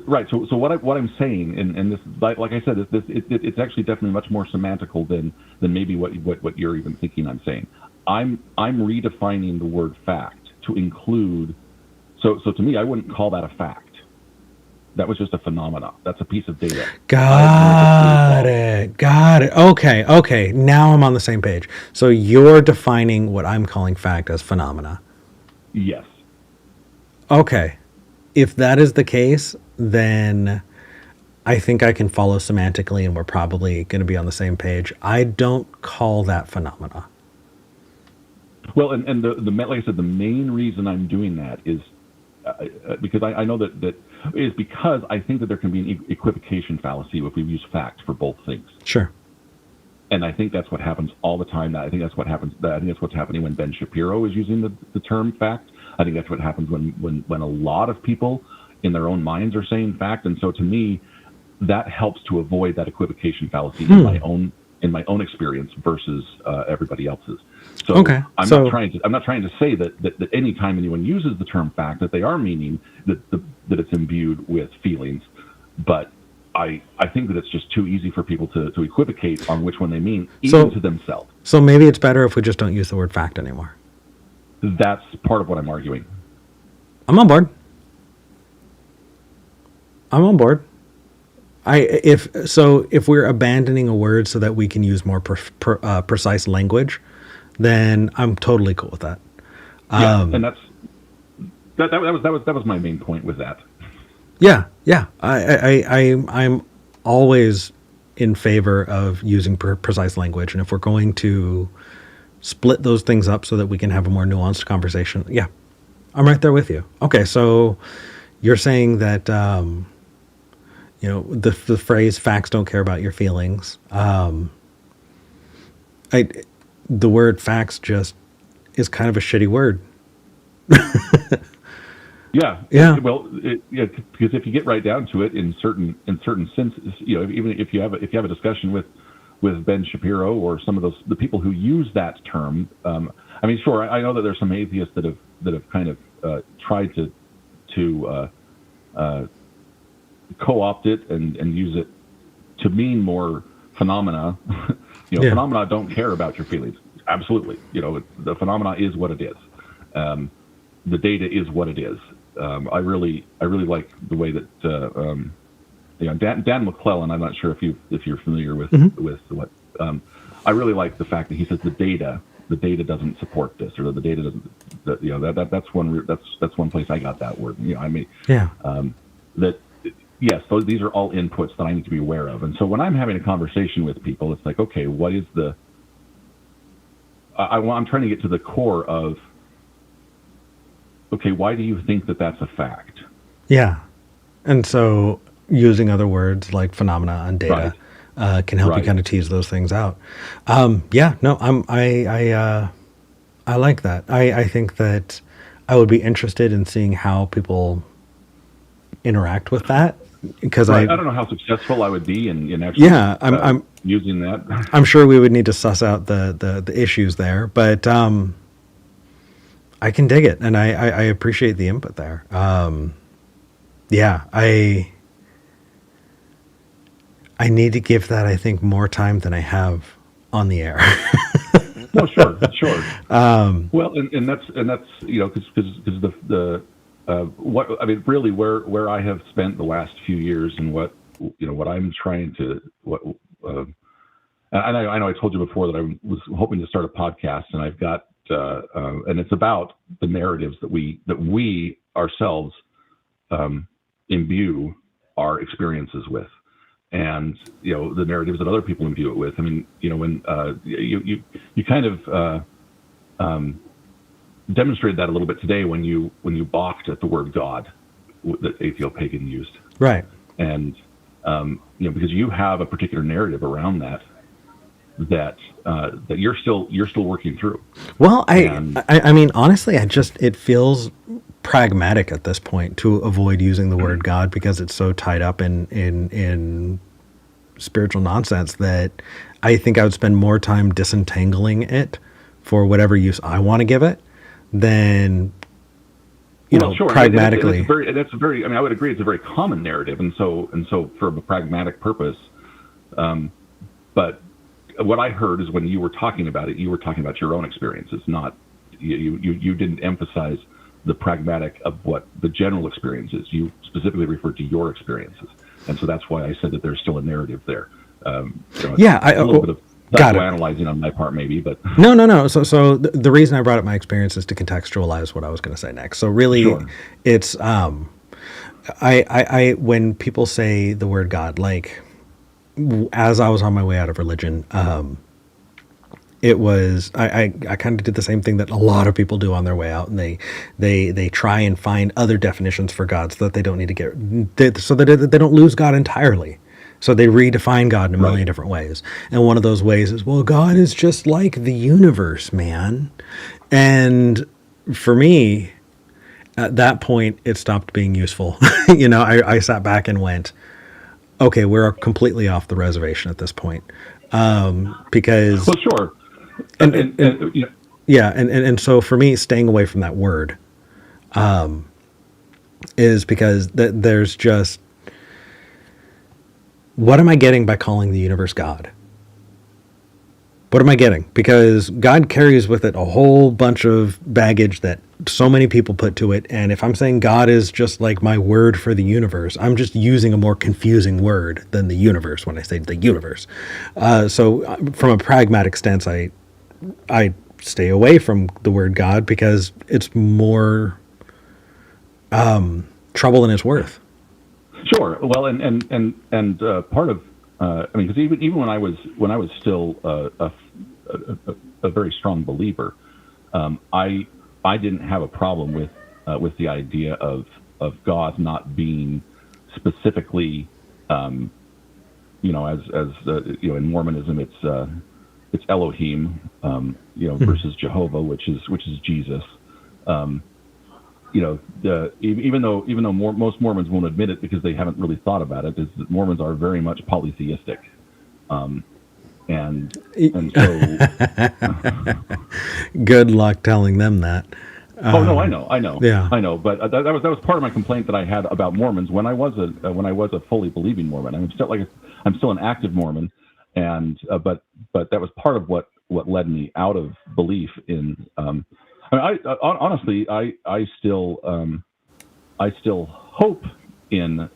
Right. So what I'm saying, and this, like I said, it's actually definitely much more semantical than maybe what you're even thinking I'm saying. I'm redefining the word fact to include. So to me, I wouldn't call that a fact. That was just a phenomena. That's a piece of data. Got it. Okay. Now I'm on the same page. So you're defining what I'm calling fact as phenomena. Yes. Okay. If that is the case, then I think I can follow semantically, and we're probably going to be on the same page. I don't call that phenomena. Well, and the like I said, the main reason I'm doing that is because I know that is because I think that there can be an equivocation fallacy if we use fact for both things. Sure. And I think that's what happens all the time. I think that's what happens. I think that's what's happening when Ben Shapiro is using the term fact. I think that's what happens when a lot of people in their own minds are saying fact. And so to me, that helps to avoid that equivocation fallacy in my own experience versus everybody else's. So Okay. I'm not trying to say that any time anyone uses the term fact that they are meaning that it's imbued with feelings, but I think that it's just too easy for people to equivocate on which one they mean, even to themselves. So maybe it's better if we just don't use the word fact anymore. That's part of what I'm arguing. I'm on board. If we're abandoning a word so that we can use more precise language, then I'm totally cool with that. Yeah, and that was my main point with that. Yeah. I'm always in favor of using precise language, and if we're going to split those things up so that we can have a more nuanced conversation, yeah, I'm right there with you. Okay, so you're saying that the phrase "facts don't care about your feelings." The word "facts" just is kind of a shitty word. Yeah. Well, because if you get right down to it, in certain senses, even if you have a discussion with Ben Shapiro or some of the people who use that term, I mean, sure, I know that there's some atheists that have kind of tried to co-opt it and use it to mean more phenomena. Phenomena don't care about your feelings. Absolutely. The phenomena is what it is. The data is what it is. I really like the way that Dan McClellan. I'm not sure if you're familiar with what. I really like the fact that he says the data doesn't support this, or the data doesn't. That's one place I got that word. That yes, these are all inputs that I need to be aware of. And so when I'm having a conversation with people, it's like, okay, what is the? I'm trying to get to the core of. Okay, why do you think that that's a fact? Yeah. And so using other words like phenomena and data can help you kind of tease those things out. I like that. I think that I would be interested in seeing how people interact with that, because I don't know how successful I would be in actually I'm using that. I'm sure we would need to suss out the issues there, but I can dig it, and I appreciate the input there. I need to give that, I think, more time than I have on the air. No, sure. Well, and that's because the what I mean, really, where I have spent the last few years, and what I'm trying to I know I told you before that I was hoping to start a podcast, and I've got. And it's about the narratives that we ourselves imbue our experiences with, and the narratives that other people imbue it with. I mean, when you kind of demonstrated that a little bit today when you balked at the word God that Atheopagan used, right? And because you have a particular narrative around that you're still working through. Well, I mean, honestly, it feels pragmatic at this point to avoid using the word God, because it's so tied up in spiritual nonsense that I think I would spend more time disentangling it for whatever use I want to give it than sure. Pragmatically. That's a very. I mean, I would agree. It's a very common narrative, and so for a pragmatic purpose, but. What I heard is when you were talking about it, you were talking about your own experiences, not you didn't emphasize the pragmatic of what the general experience is. You specifically referred to your experiences, and so that's why I said that there's still a narrative there. A little bit of psychoanalyzing on my part, maybe, but no. So the reason I brought up my experience is to contextualize what I was going to say next. So really, it's I when people say the word God, like. As I was on my way out of religion, it was I kind of did the same thing that a lot of people do on their way out, and they try and find other definitions for God so that they don't need to so that they don't lose God entirely. So they redefine God in a million different ways. And one of those ways is, well, God is just like the universe, man. And for me, at that point, it stopped being useful. I sat back and went, okay, we're completely off the reservation at this point. Because... Well, sure. And so for me, staying away from that word is because there's just... What am I getting by calling the universe God? What am I getting? Because God carries with it a whole bunch of baggage that so many people put to it. And if I'm saying God is just like my word for the universe, I'm just using a more confusing word than the universe when I say the universe. So from a pragmatic stance, I stay away from the word God because it's more trouble than it's worth. Sure. Well, and part of because even when I was still a very strong believer, I didn't have a problem with the idea of God not being specifically, as in Mormonism it's Elohim, versus Jehovah, which is Jesus. Even though most Mormons won't admit it because they haven't really thought about it, is that Mormons are very much polytheistic, and so good luck telling them that. Oh no, I know. Yeah, I know. But that was part of my complaint that I had about Mormons when I was a fully believing Mormon. I'm still an active Mormon, and but that was part of what led me out of belief in. Honestly, I still hope in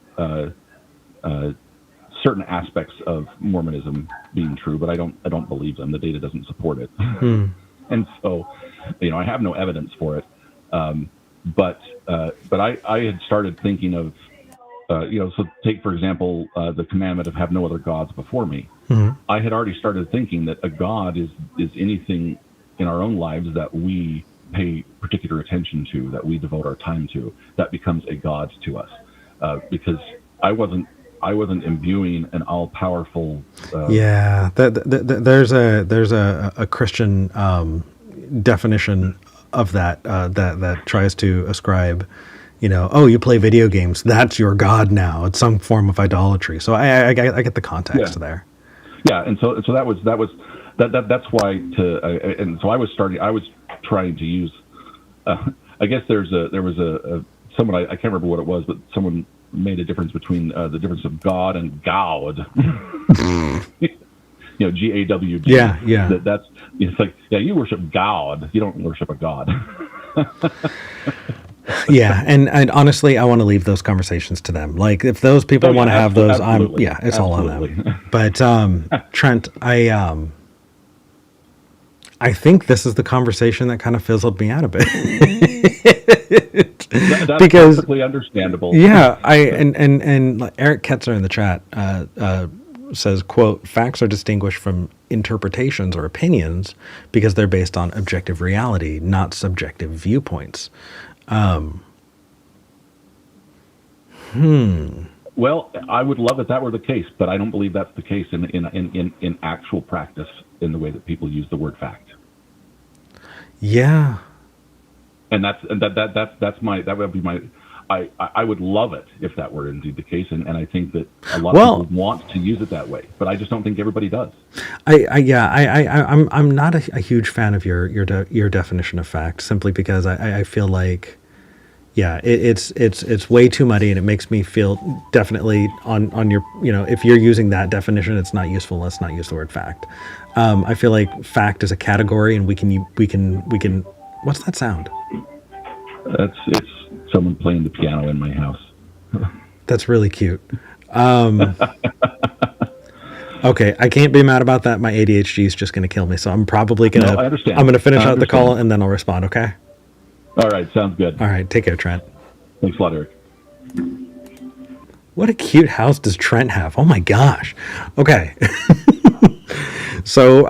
certain aspects of Mormonism being true, but I don't believe them. The data doesn't support it, and so I have no evidence for it. But I had started thinking of so take for example the commandment of have no other gods before me. I had already started thinking that a god is anything in our own lives that we pay particular attention to, that we devote our time to, that becomes a god to us, because I wasn't imbuing an all-powerful. There's a Christian definition of that tries to ascribe, you play video games, that's your god now. It's some form of idolatry. So I get the context there. Yeah, and so that's why and so I was trying to use. I guess there was someone I can't remember what it was, but someone made a difference between the difference of God and Gawd. GAWD. Yeah. That's it's like you worship God, you don't worship a god. Yeah, and honestly, I want to leave those conversations to them. Like, if those people want to have those, it's all on them. But Trent, I think this is the conversation that kind of fizzled me out a bit. That's because perfectly understandable. Yeah, and Eric Ketzer in the chat says, quote, facts are distinguished from interpretations or opinions because they're based on objective reality, not subjective viewpoints. Well, I would love if that were the case, but I don't believe that's the case in actual practice in the way that people use the word fact. Yeah. And that would be my. I would love it if that were indeed the case, and I think that a lot of people want to use it that way, but I just don't think everybody does. I'm not a huge fan of your definition of fact, simply because I feel like, it's way too muddy, and it makes me feel definitely on your, if you're using that definition, it's not useful. Let's not use the word fact. I feel like fact is a category, and we can. What's that sound? It's someone playing the piano in my house. That's really cute. Okay, I can't be mad about that. My ADHD is just going to kill me, so I'm probably going to. I understand. I'm going to finish out the call and then I'll respond. Okay. All right, sounds good. All right, take care, Trent. Thanks a lot, Eric. What a cute house does Trent have? Oh my gosh. Okay. So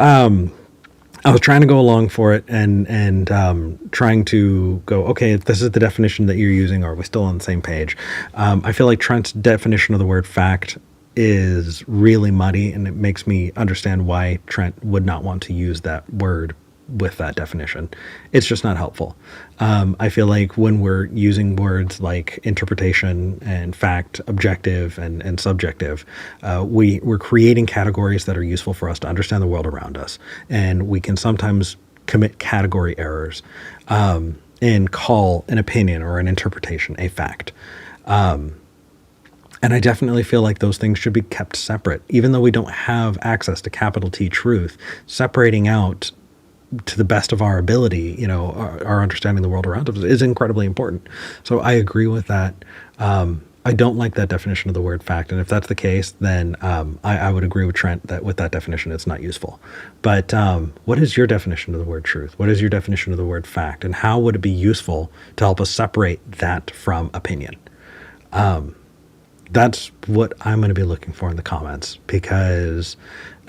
I was trying to go along for it and trying to go, okay, if this is the definition that you're using, are we still on the same page? I feel like Trent's definition of the word fact is really muddy, and it makes me understand why Trent would not want to use that word with that definition. It's just not helpful. I feel like when we're using words like interpretation and fact, objective and subjective, we're creating categories that are useful for us to understand the world around us. And we can sometimes commit category errors and call an opinion or an interpretation a fact. And I definitely feel like those things should be kept separate. Even though we don't have access to capital T truth, separating out to the best of our ability, you know, our understanding the world around us is incredibly important. So I agree with that. I don't like that definition of the word fact. And if that's the case, then I would agree with Trent that with that definition, it's not useful. But what is your definition of the word truth? What is your definition of the word fact? And how would it be useful to help us separate that from opinion? That's what I'm going to be looking for in the comments, because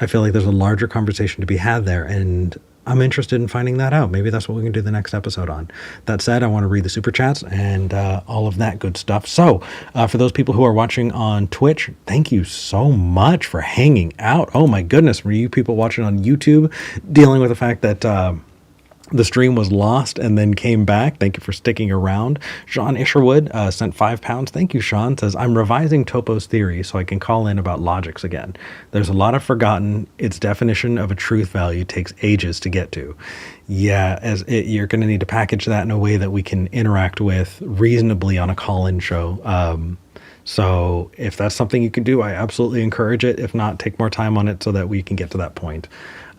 I feel like there's a larger conversation to be had there, and I'm interested in finding that out. Maybe that's what we can do the next episode on. That said, I want to read the super chats and all of that good stuff. So for those people who are watching on Twitch, thank you so much for hanging out. Oh my goodness, for you people watching on YouTube, dealing with the fact that the stream was lost and then came back. Thank you for sticking around. Sean Isherwood sent £5. Thank you, Sean. Says, I'm revising Topo's theory so I can call in about logics again. There's a lot I've forgotten. Its definition of a truth value takes ages to get to. Yeah, you're going to need to package that in a way that we can interact with reasonably on a call-in show. So if that's something you can do, I absolutely encourage it. If not, take more time on it so that we can get to that point.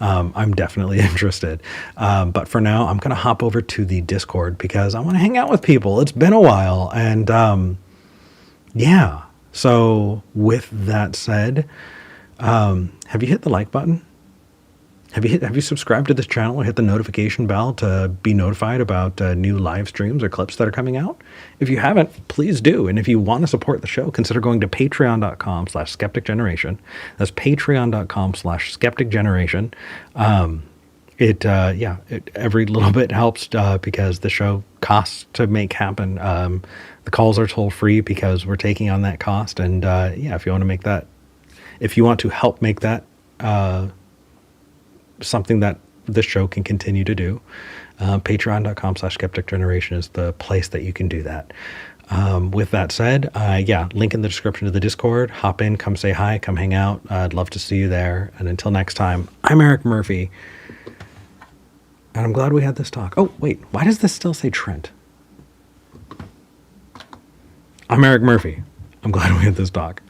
I'm definitely interested. But for now, I'm going to hop over to the Discord because I want to hang out with people. It's been a while. And yeah, so with that said, have you hit the like button? Have you subscribed to this channel or hit the notification bell to be notified about new live streams or clips that are coming out? If you haven't, please do. And if you want to support the show, consider going to patreon.com/skepticgeneration. That's patreon.com/skepticgeneration. Every little bit helps because the show costs to make happen. The calls are toll free because we're taking on that cost. And if you want to help make that something that this show can continue to do, patreon.com/skepticgeneration is the place that you can do that. With that said, link in the description to the Discord. Hop in, come say hi, come hang out. I'd love to see you there. And until next time, I'm Eric Murphy. And I'm glad we had this talk. Oh, wait, why does this still say Trent? I'm Eric Murphy. I'm glad we had this talk.